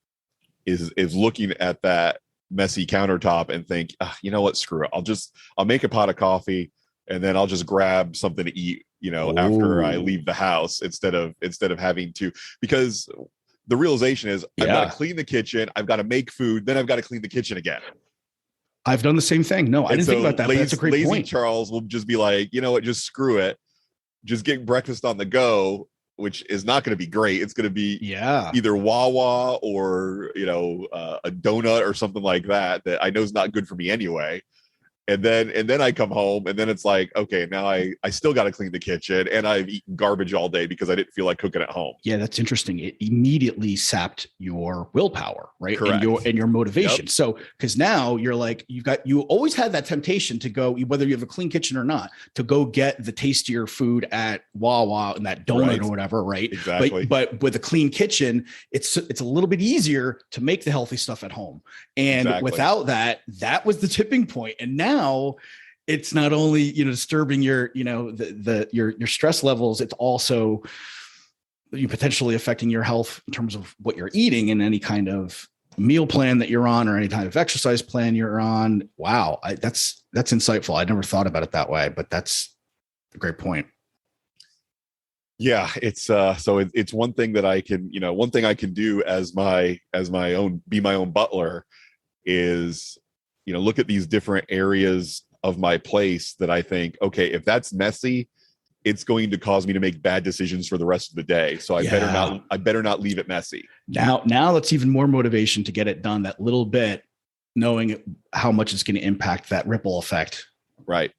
is looking at that messy countertop and think, you know what, screw it. I'll make a pot of coffee and then I'll just grab something to eat, after I leave the house instead of having to, because the realization is I've got to clean the kitchen, I've got to make food, then I've got to clean the kitchen again. I've done the same thing. No, I didn't think about that. But that's a great point. Charles will just be like, you know what, just screw it. Just get breakfast on the go, which is not going to be great. It's going to be either Wawa or, a donut or something like that I know is not good for me anyway. And then I come home and then it's like, okay, now I still got to clean the kitchen and I've eaten garbage all day because I didn't feel like cooking at home. Yeah, that's interesting. It immediately sapped your willpower, right? Correct. And your motivation. Yep. So, because now you're like, you always had that temptation to go, whether you have a clean kitchen or not, to go get the tastier food at Wawa and that donut or whatever, right? Exactly. But with a clean kitchen, it's a little bit easier to make the healthy stuff at home. And without that was the tipping point. And now it's not only, disturbing your, your stress levels, it's also you potentially affecting your health in terms of what you're eating and any kind of meal plan that you're on or any kind of exercise plan you're on. Wow. That's insightful. I never thought about it that way, but that's a great point. Yeah, it's it's one thing that I can, one thing I can do as my own, be my own butler is, look at these different areas of my place that I think, okay, if that's messy, it's going to cause me to make bad decisions for the rest of the day. So I better not leave it messy. Now that's even more motivation to get it done that little bit, knowing how much it's going to impact that ripple effect. Right.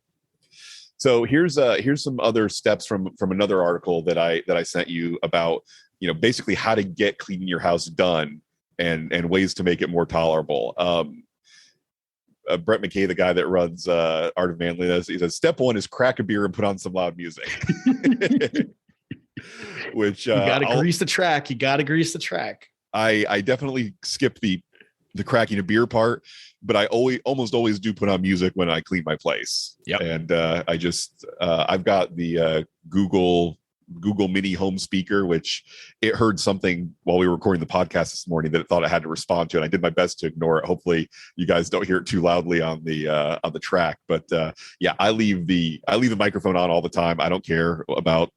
So here's some other steps from another article that I sent you about, basically how to get cleaning your house done and ways to make it more tolerable. Brett McKay, the guy that runs Art of Manliness, he says, step one is crack a beer and put on some loud music. Which you got to grease the track. I definitely skip the cracking a beer part, but I almost always do put on music when I clean my place. Yeah, and I've got the Google Mini home speaker, which it heard something while we were recording the podcast this morning that it thought it had to respond to, and I did my best to ignore it. Hopefully you guys don't hear it too loudly on the track, but I leave the microphone on all the time. I don't care about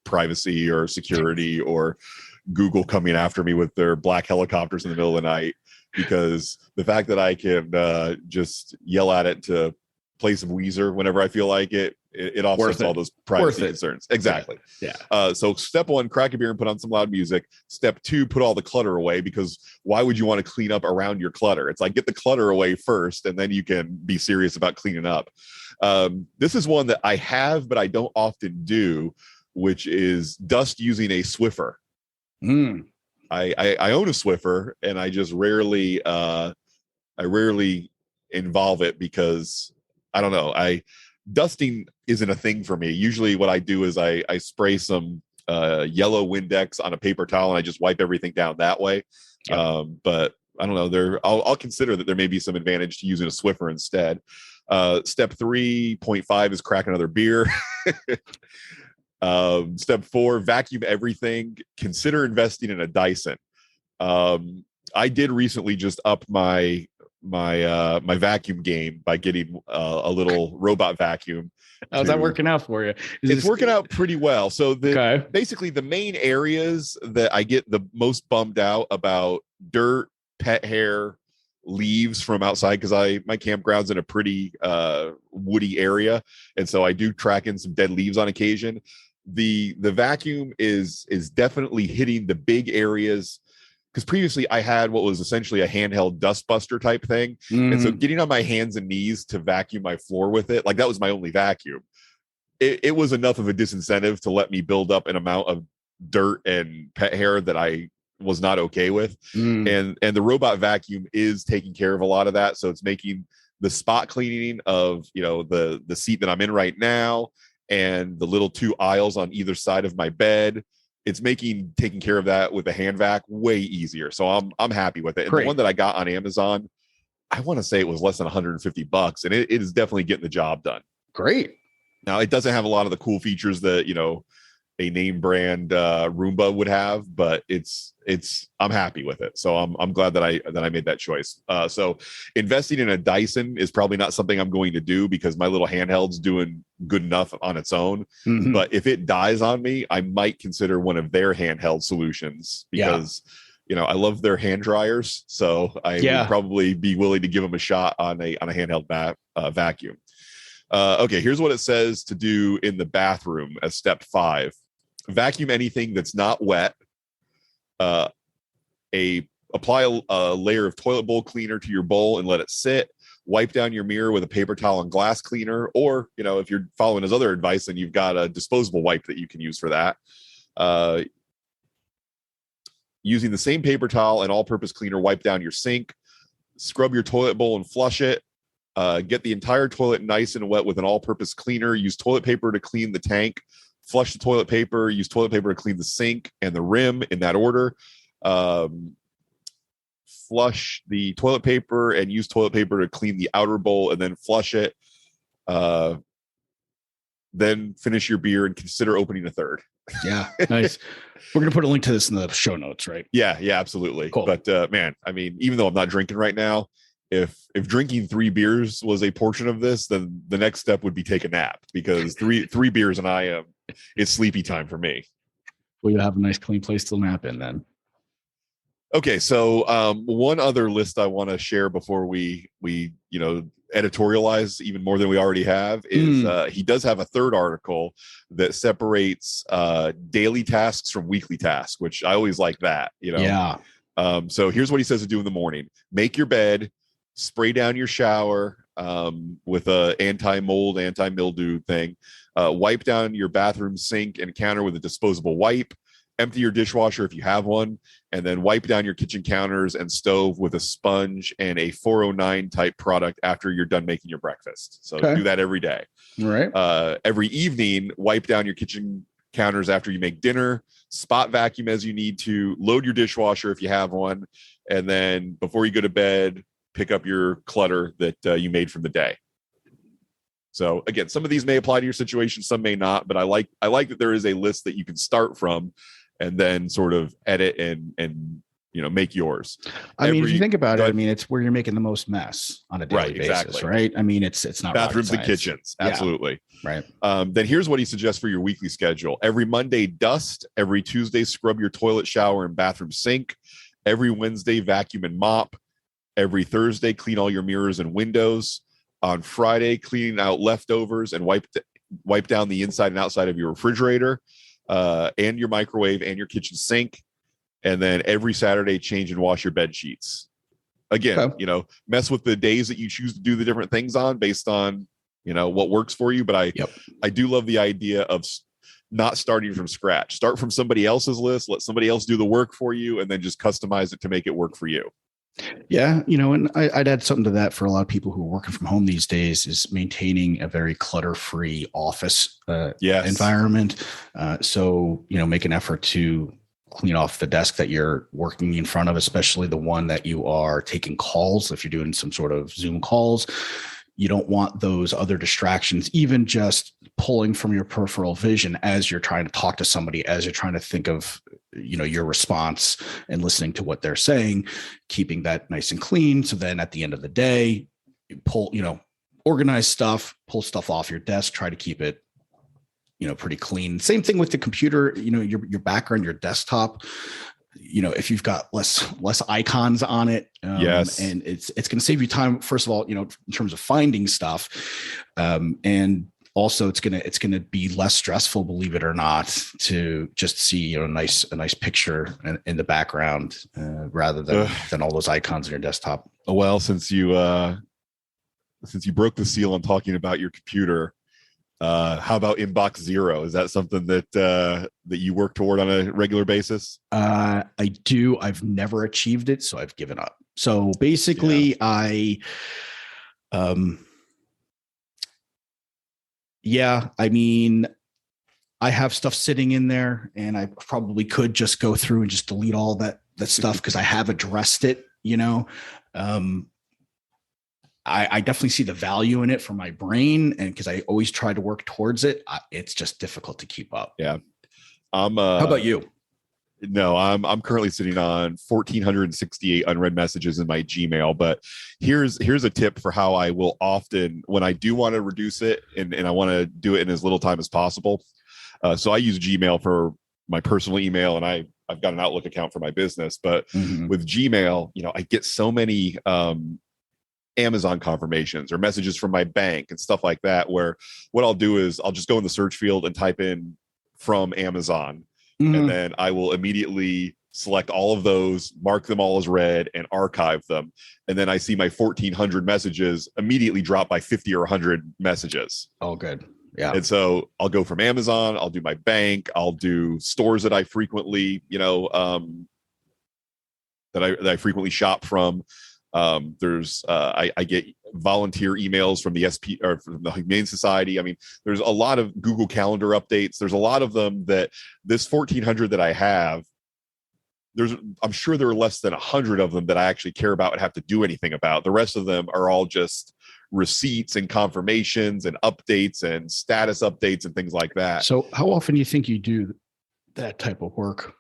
privacy or security or Google coming after me with their black helicopters in the middle of the night, because the fact that I can just yell at it to play some Weezer whenever I feel like it it offsets all those privacy concerns. Exactly. Yeah. So step 1, crack a beer and put on some loud music. Step 2, put all the clutter away, because why would you want to clean up around your clutter? It's like, get the clutter away first, and then you can be serious about cleaning up. This is one that I have, but I don't often do, which is dust using a Swiffer. I own a Swiffer, and I just rarely involve it because I don't know. Dusting isn't a thing for me. Usually what I do is I spray some yellow Windex on a paper towel, and I just wipe everything down that way. Yep. But I don't know. I'll consider that there may be some advantage to using a Swiffer instead. Step 3.5 is crack another beer. Step 4, vacuum everything. Consider investing in a Dyson. I did recently just up my vacuum game by getting a little robot vacuum. How's that working out for you? It's working out pretty well. So basically the main areas that I get the most bummed out about: dirt, pet hair, leaves from outside, because my campground's in a pretty woody area, and so I do track in some dead leaves on occasion. The vacuum is definitely hitting the big areas, because previously I had what was essentially a handheld dustbuster type thing. And so getting on my hands and knees to vacuum my floor with it, like that was my only vacuum. It was enough of a disincentive to let me build up an amount of dirt and pet hair that I was not okay with. And the robot vacuum is taking care of a lot of that. So it's making the spot cleaning of, the seat that I'm in right now, and the little 2 aisles on either side of my bed. It's taking care of that with a hand vac way easier. So I'm happy with it. And the one that I got on Amazon, I want to say it was less than $150, and it is definitely getting the job done. Great. Now, it doesn't have a lot of the cool features that, a name brand Roomba would have, but I'm happy with it. So I'm glad that I made that choice. So investing in a Dyson is probably not something I'm going to do, because my little handheld's doing good enough on its own. But if it dies on me, I might consider one of their handheld solutions, because I love their hand dryers. So I would probably be willing to give them a shot on a handheld vacuum. Okay, here's what it says to do in the bathroom as step 5. Vacuum anything that's not wet. Apply a layer of toilet bowl cleaner to your bowl and let it sit. Wipe down your mirror with a paper towel and glass cleaner, or if you're following his other advice, then you've got a disposable wipe that you can use for that. Using the same paper towel and all-purpose cleaner, wipe down your sink. Scrub your toilet bowl and flush it. Get the entire toilet nice and wet with an all-purpose cleaner. Use toilet paper to clean the tank. Flush the toilet paper. Use toilet paper to clean the sink and the rim, in that order. Flush the toilet paper and use toilet paper to clean the outer bowl, and then flush it. Then finish your beer and consider opening a third. Yeah, nice. We're going to put a link to this in the show notes, right? Yeah, absolutely. Cool. But man, I mean, even though I'm not drinking right now, if drinking 3 beers was a portion of this, then the next step would be take a nap, because three beers and it's sleepy time for me. Well, you have a nice clean place to nap in then. Okay, so one other list I want to share before we editorialize even more than we already have is he does have a third article that separates daily tasks from weekly tasks, which I always like that. Yeah. So here's what he says to do in the morning: make your bed, spray down your shower with a anti-mold, anti-mildew thing. Wipe down your bathroom sink and counter with a disposable wipe. Empty your dishwasher if you have one, and then wipe down your kitchen counters and stove with a sponge and a 409 type product after you're done making your breakfast. So do that every day. All right. Every evening, wipe down your kitchen counters after you make dinner. Spot vacuum as you need to. Load your dishwasher if you have one, and then before you go to bed, pick up your clutter that you made from the day. So again, some of these may apply to your situation, some may not, but I like that there is a list that you can start from and then sort of edit and make yours. I mean, if you think about it, I mean, it's where you're making the most mess on a daily basis, right? I mean, it's not bathrooms and kitchens. Absolutely. Yeah. Right. Then here's what he suggests for your weekly schedule. Every Monday, dust. Every Tuesday, scrub your toilet, shower, and bathroom sink. Every Wednesday, vacuum and mop. Every Thursday, clean all your mirrors and windows. On Friday, cleaning out leftovers and wipe wipe down the inside and outside of your refrigerator, and your microwave and your kitchen sink. And then every Saturday, change and wash your bed sheets. Again, okay. Mess with the days that you choose to do the different things on based on, what works for you. But I do love the idea of not starting from scratch. Start from somebody else's list, let somebody else do the work for you, and then just customize it to make it work for you. Yeah. And I'd add something to that for a lot of people who are working from home these days is maintaining a very clutter-free office environment. So, make an effort to clean off the desk that you're working in front of, especially the one that you are taking calls. If you're doing some sort of Zoom calls, you don't want those other distractions, even just pulling from your peripheral vision as you're trying to talk to somebody, as you're trying to think of, your response and listening to what they're saying, keeping that nice and clean. So then at the end of the day, you pull, organize stuff, pull stuff off your desk, try to keep it, pretty clean. Same thing with the computer, your background, your desktop, if you've got less icons on it, yes, and it's going to save you time, first of all, in terms of finding stuff. And also it's going to be less stressful, believe it or not, to just see, a nice picture in the background, rather than all those icons on your desktop. Oh, well, since you broke the seal on talking about your computer, how about inbox zero? Is that something that you work toward on a regular basis? I do. I've never achieved it, so I've given up. So basically, I have stuff sitting in there, and I probably could just go through and just delete all that stuff because I have addressed it. I definitely see the value in it for my brain, and because I always try to work towards it, it's just difficult to keep up. Yeah. How about you? No, I'm currently sitting on 1,468 unread messages in my Gmail. But here's a tip for how I will often, when I do want to reduce it, and I want to do it in as little time as possible. So I use Gmail for my personal email, and I've got an Outlook account for my business. But with Gmail, I get so many Amazon confirmations or messages from my bank and stuff like that, where what I'll do is I'll just go in the search field and type in from Amazon, and then I will immediately select all of those, mark them all as read, and archive them. And then I see my 1,400 messages immediately drop by 50 or 100 messages. Oh, good. Yeah. And so I'll go from Amazon, I'll do my bank, I'll do stores that I frequently, that I frequently shop from. I get volunteer emails from the SP or from the Humane Society. I mean, there's a lot of Google Calendar updates. There's a lot of them that this 1,400 that I have, I'm sure there are less than 100 of them that I actually care about and have to do anything about. The rest of them are all just receipts and confirmations and updates and status updates and things like that. So how often do you think you do that type of work?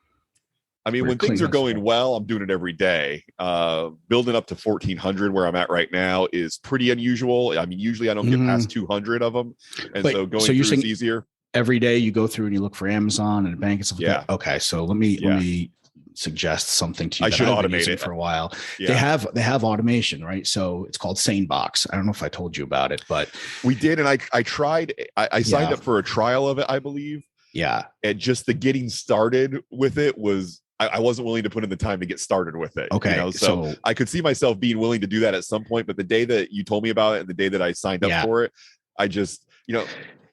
I mean, when things are going well, I'm doing it every day. Building up to 1,400 where I'm at right now is pretty unusual. I mean, usually I don't get past 200 of them. And so going through is easier. Every day you go through and you look for Amazon and bank and stuff. Yeah. Okay. So let me suggest something to you. I should automate it for a while. Yeah. They have automation, right? So it's called SaneBox. I don't know if I told you about it, but we did. And I tried, I signed up for a trial of it, I believe. Yeah. And just the getting started with it was, I wasn't willing to put in the time to get started with it. Okay. So I could see myself being willing to do that at some point, but the day that you told me about it and the day that I signed up for it, I just,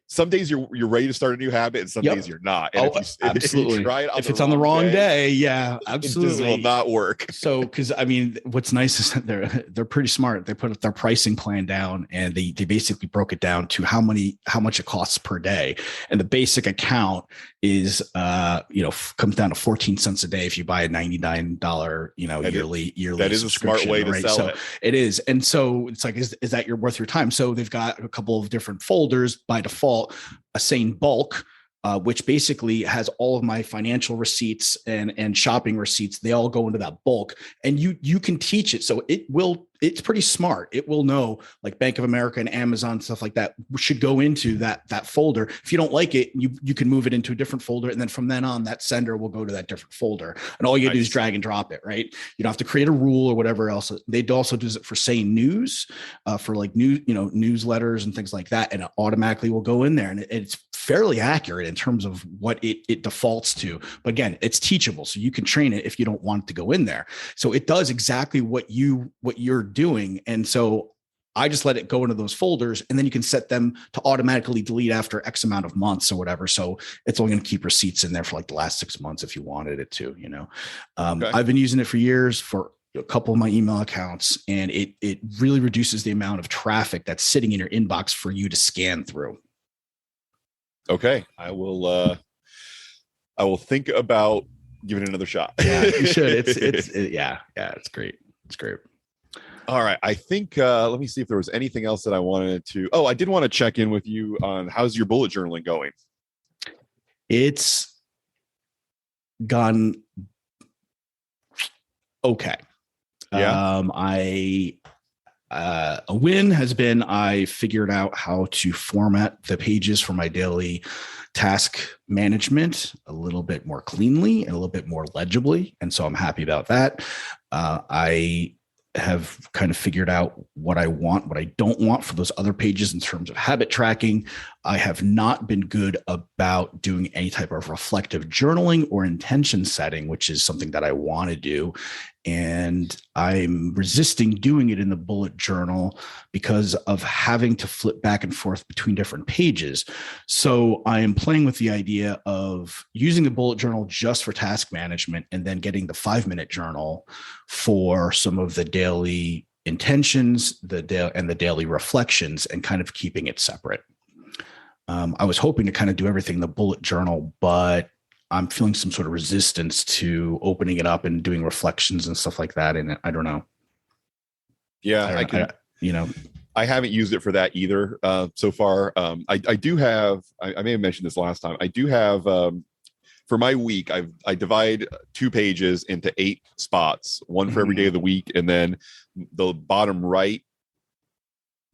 some days you're ready to start a new habit, and some days you're not. And absolutely. If you try it if it's on the wrong day, absolutely, it just will not work. So, because I mean, what's nice is that they're pretty smart. They put their pricing plan down, and they basically broke it down to how much it costs per day. And the basic account is comes down to 14 cents a day if you buy a $99 yearly. That is a smart way to sell it. It is, and so it's like, is that worth your time? So they've got a couple of different folders by default. A Sane Bulk, which basically has all of my financial receipts and shopping receipts. They all go into that bulk, and you can teach it. So it's pretty smart. It will know, like Bank of America and Amazon, stuff like that should go into that folder. If you don't like it, you can move it into a different folder. And then from then on, that sender will go to that different folder. And all you do is drag and drop it, right? You don't have to create a rule or whatever else. They also do it for, say, news, for like newsletters and things like that. And it automatically will go in there. And it's fairly accurate in terms of what it defaults to. But again, it's teachable. So you can train it if you don't want it to go in there. So it does exactly what you're doing. And so I just let it go into those folders, and then you can set them to automatically delete after X amount of months or whatever. So it's only going to keep receipts in there for like the last 6 months if you wanted it to, Okay. I've been using it for years for a couple of my email accounts, and it really reduces the amount of traffic that's sitting in your inbox for you to scan through. Okay. I will think about giving it another shot. Yeah, you should. It's great. It's great. All right. I think, let me see if there was anything else that I wanted to. Oh, I did want to check in with you on how's your bullet journaling going? It's gone okay. Yeah. A win has been I figured out how to format the pages for my daily task management a little bit more cleanly and a little bit more legibly. And so I'm happy about that. I have kind of figured out what I want, what I don't want for those other pages in terms of habit tracking. I have not been good about doing any type of reflective journaling or intention setting, which is something that I want to do. And I'm resisting doing it in the bullet journal because of having to flip back and forth between different pages. So I am playing with the idea of using the bullet journal just for task management, and then getting the 5-minute journal for some of the daily intentions, the daily reflections, and kind of keeping it separate. I was hoping to kind of do everything in the bullet journal, but I'm feeling some sort of resistance to opening it up and doing reflections and stuff like that. And I don't know. Yeah, I haven't used it for that either so far. I do have, I may have mentioned this last time. I do have, for my week, I divide 2 pages into 8 spots, one for every day of the week. And then the bottom right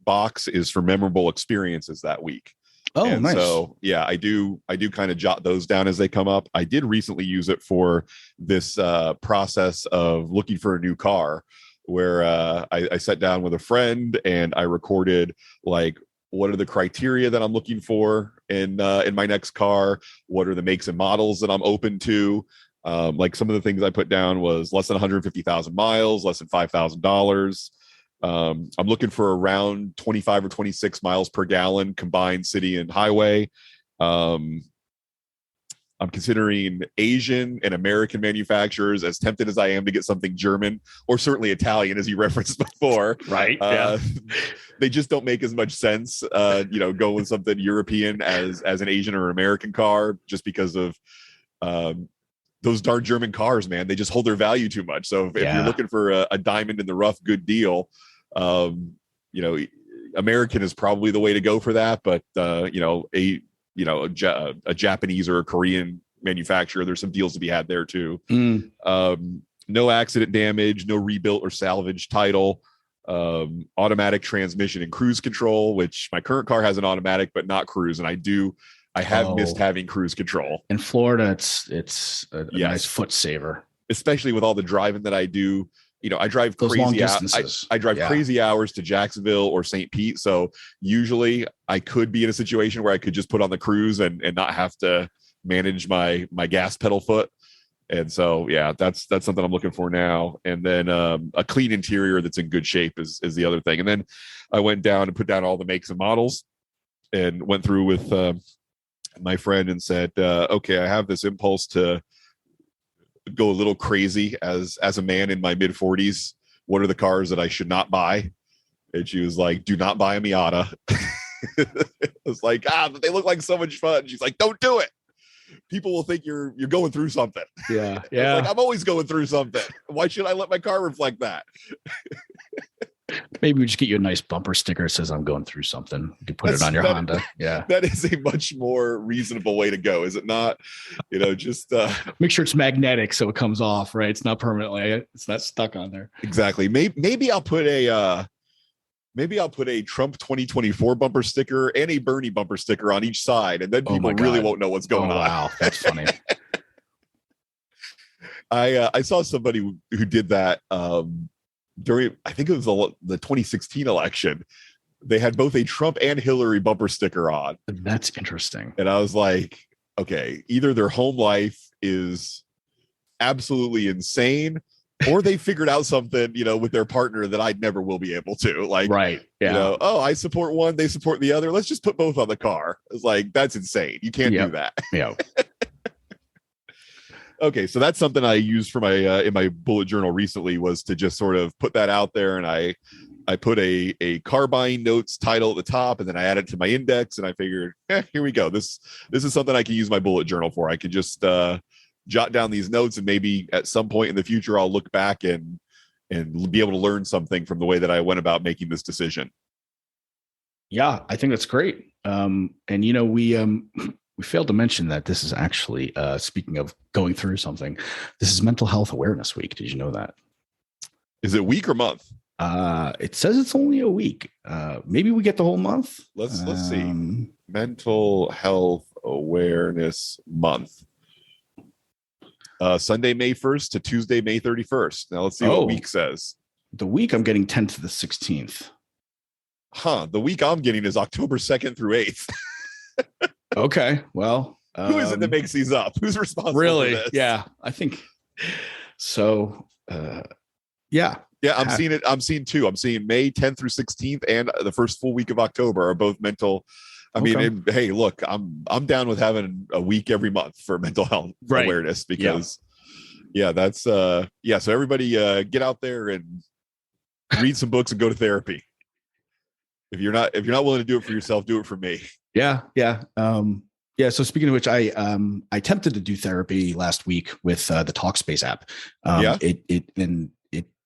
box is for memorable experiences that week. Oh, and nice. So yeah, I do kind of jot those down as they come up. I did recently use it for this process of looking for a new car, where I sat down with a friend and I recorded like, what are the criteria that I'm looking for in my next car? What are the makes and models that I'm open to? Like some of the things I put down was less than 150,000 miles, less than $5,000. I'm looking for around 25 or 26 miles per gallon combined city and highway. I'm considering Asian and American manufacturers, as tempted as I am to get something German or certainly Italian, as you referenced before. Right. Yeah. They just don't make as much sense, go with something European as an Asian or American car, just because of those darn German cars, man. They just hold their value too much. So if you're looking for a diamond in the rough, good deal, American is probably the way to go for that. But a Japanese or a Korean manufacturer, there's some deals to be had there too. No accident damage, no rebuilt or salvage title, automatic transmission and cruise control, which my current car has an automatic but not cruise, and I have missed having cruise control. In Florida, it's a nice foot saver, especially with all the driving that I do. I drive crazy I drive crazy hours to Jacksonville or St. Pete. So usually I could be in a situation where I could just put on the cruise and not have to manage my gas pedal foot. And so, yeah, that's something I'm looking for now. And then a clean interior that's in good shape is the other thing. And then I went down and put down all the makes and models and went through with my friend and said, okay, I have this impulse to go a little crazy as a man in my mid 40s. What are the cars that I should not buy? And she was like, do not buy a Miata. I was like, but they look like so much fun. She's like, don't do it. People will think you're going through something. Yeah. Like, I'm always going through something. Why should I let my car reflect that? Maybe we just get you a nice bumper sticker that says I'm going through something. You can put it on your Honda. Yeah. That is a much more reasonable way to go, is it not? Just make sure it's magnetic so it comes off, right? It's not permanently, it's not stuck on there. Exactly. Maybe I'll put a Trump 2024 bumper sticker and a Bernie bumper sticker on each side, and then people really won't know what's going on. Wow, that's funny. I saw somebody who did that during, I think it was the 2016 election. They had both a Trump and Hillary bumper sticker on. That's interesting. And I was like, okay, either their home life is absolutely insane, or they figured out something, with their partner that I never will be able to. Like, right. Yeah. I support one, they support the other. Let's just put both on the car. It's like, that's insane. You can't do that. Yeah. Okay, so that's something I used for my in my bullet journal recently, was to just sort of put that out there, and I put a car buying notes title at the top, and then I added it to my index, and I figured, here we go. This is something I can use my bullet journal for. I could just jot down these notes, and maybe at some point in the future I'll look back and be able to learn something from the way that I went about making this decision. Yeah, I think that's great. And we failed to mention that this is actually, speaking of going through something, this is Mental Health Awareness Week. Did you know that? Is it week or month? It says it's only a week. Maybe we get the whole month. Let's see. Mental Health Awareness Month. Sunday, May 1st to Tuesday, May 31st. Now let's see what week says. The week I'm getting 10th to the 16th. The week I'm getting is October 2nd through 8th. Okay, well, who is it that makes these up? Who's responsible? Really? For this? Yeah, I think so. Yeah, I'm seeing it. I'm seeing two. I'm seeing May 10th through 16th, and the first full week of October are both mental. I mean, hey, look, I'm down with having a week every month for mental health awareness, because that's So everybody, get out there and read some books and go to therapy. If you're not willing to do it for yourself, do it for me. Yeah. So speaking of which, I attempted to do therapy last week with the Talkspace app. It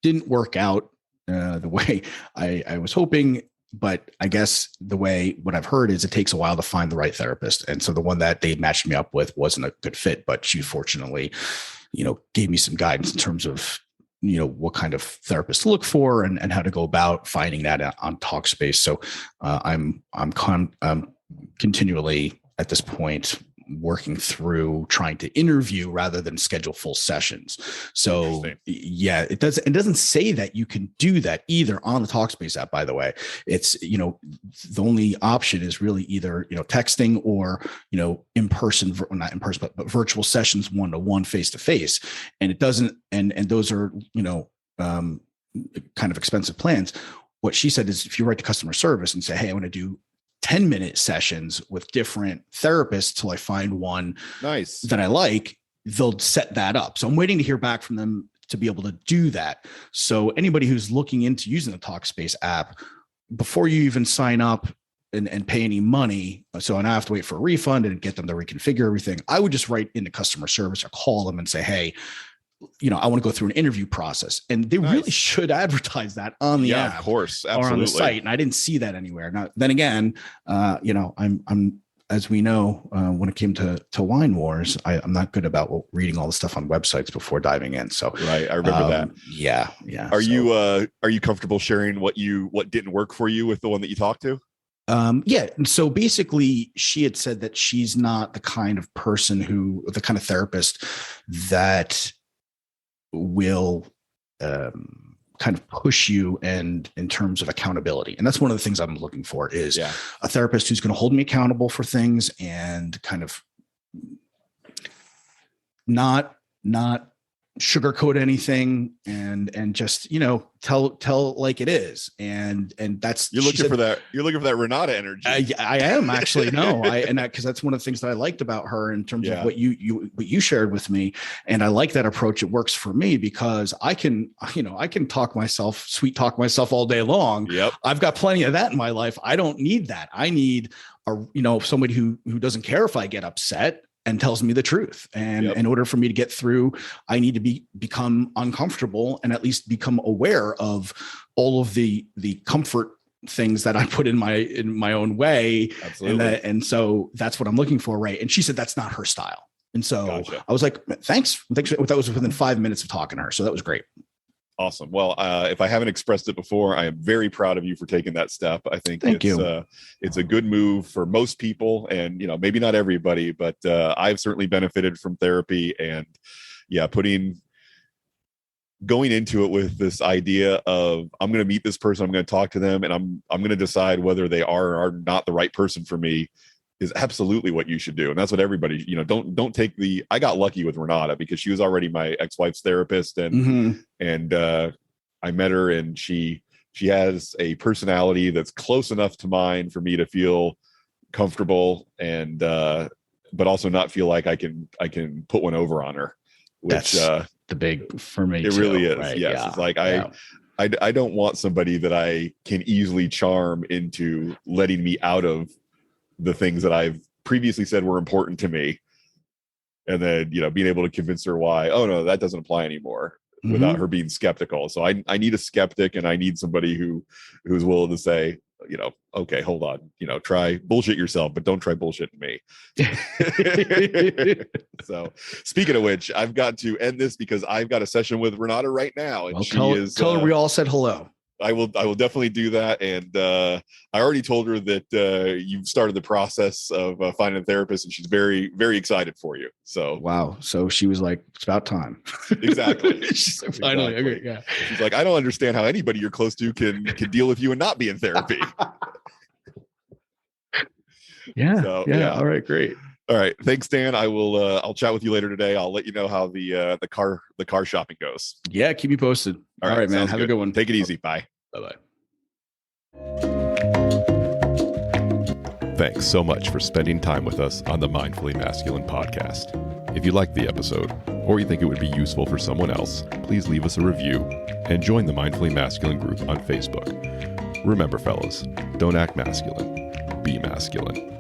didn't work out the way I was hoping, but I guess what I've heard is it takes a while to find the right therapist. And so the one that they matched me up with wasn't a good fit, but she fortunately, gave me some guidance in terms of what kind of therapist to look for and how to go about finding that on Talkspace. So I'm continually at this point working through trying to interview rather than schedule full sessions. So it doesn't say that you can do that either on the Talkspace app, by the way. It's, the only option is really either, texting or, in person, not in person, but virtual sessions, one-to-one, face-to-face. And it doesn't, and those are, kind of expensive plans. What she said is if you write to customer service and say, hey, I want to do 10-minute sessions with different therapists till I find one that I like, they'll set that up. So I'm waiting to hear back from them to be able to do that. So anybody who's looking into using the Talkspace app, before you even sign up and pay any money, so I have to wait for a refund and get them to reconfigure everything, I would just write into customer service or call them and say, hey, I want to go through an interview process, and they really should advertise that on the app, of course, absolutely, or on the site. And I didn't see that anywhere. Now, then again, I'm as we know, when it came to Wine Wars, I'm not good about reading all the stuff on websites before diving in. So right, I remember that. Yeah. Are you comfortable sharing what didn't work for you with the one that you talked to? So basically she had said that she's not the kind of therapist that will kind of push you and in terms of accountability. And that's one of the things I'm looking for is a therapist who's going to hold me accountable for things and kind of not sugarcoat anything and just, tell like it is. And that's, you're looking for that Renata energy. I am actually, cause that's one of the things that I liked about her in terms of what you shared with me. And I like that approach. It works for me because I can sweet talk myself all day long. Yep. I've got plenty of that in my life. I don't need that. I need somebody who doesn't care if I get upset. and tells me the truth. And in order for me to get through, I need to become uncomfortable and at least become aware of all of the comfort things that I put in my own way. Absolutely. And so that's what I'm looking for. Right. And she said, that's not her style. And so I was like, thanks. That was within 5 minutes of talking to her. So that was great. Awesome. Well, if I haven't expressed it before, I am very proud of you for taking that step. I think it's a good move for most people, and maybe not everybody, but I've certainly benefited from therapy. And going into it with this idea of I'm going to meet this person, I'm going to talk to them, and I'm going to decide whether they are or are not the right person for me is absolutely what you should do. And that's what everybody, don't take I got lucky with Renata because she was already my ex-wife's therapist, and I met her, and she has a personality that's close enough to mine for me to feel comfortable, and but also not feel like I can put one over on her, which that's the big for me. It too, really is. right? Yes. Yeah. It's like I don't want somebody that I can easily charm into letting me out of the things that I've previously said were important to me, and then being able to convince her why, oh no, that doesn't apply anymore, without her being skeptical. So I need a skeptic, and I need somebody who's willing to say, okay, hold on, try bullshit yourself, but don't try bullshitting me. So speaking of which, I've got to end this because I've got a session with Renata right now, and tell her we all said hello. I will definitely do that. And I already told her that you've started the process of finding a therapist, and she's very, very excited for you. So wow. So she was like, it's about time. Exactly. She's like, finally. Exactly. Okay, yeah. She's like, I don't understand how anybody you're close to can deal with you and not be in therapy. Yeah. So, yeah. All right. Great. All right. Thanks, Dan. I'll chat with you later today. I'll let you know how the car shopping goes. Yeah. Keep me posted. All right, man. Have a good one. Take it easy. Bye. Bye-bye. Thanks so much for spending time with us on the Mindfully Masculine podcast. If you liked the episode, or you think it would be useful for someone else, please leave us a review and join the Mindfully Masculine group on Facebook. Remember, fellas, don't act masculine. Be masculine.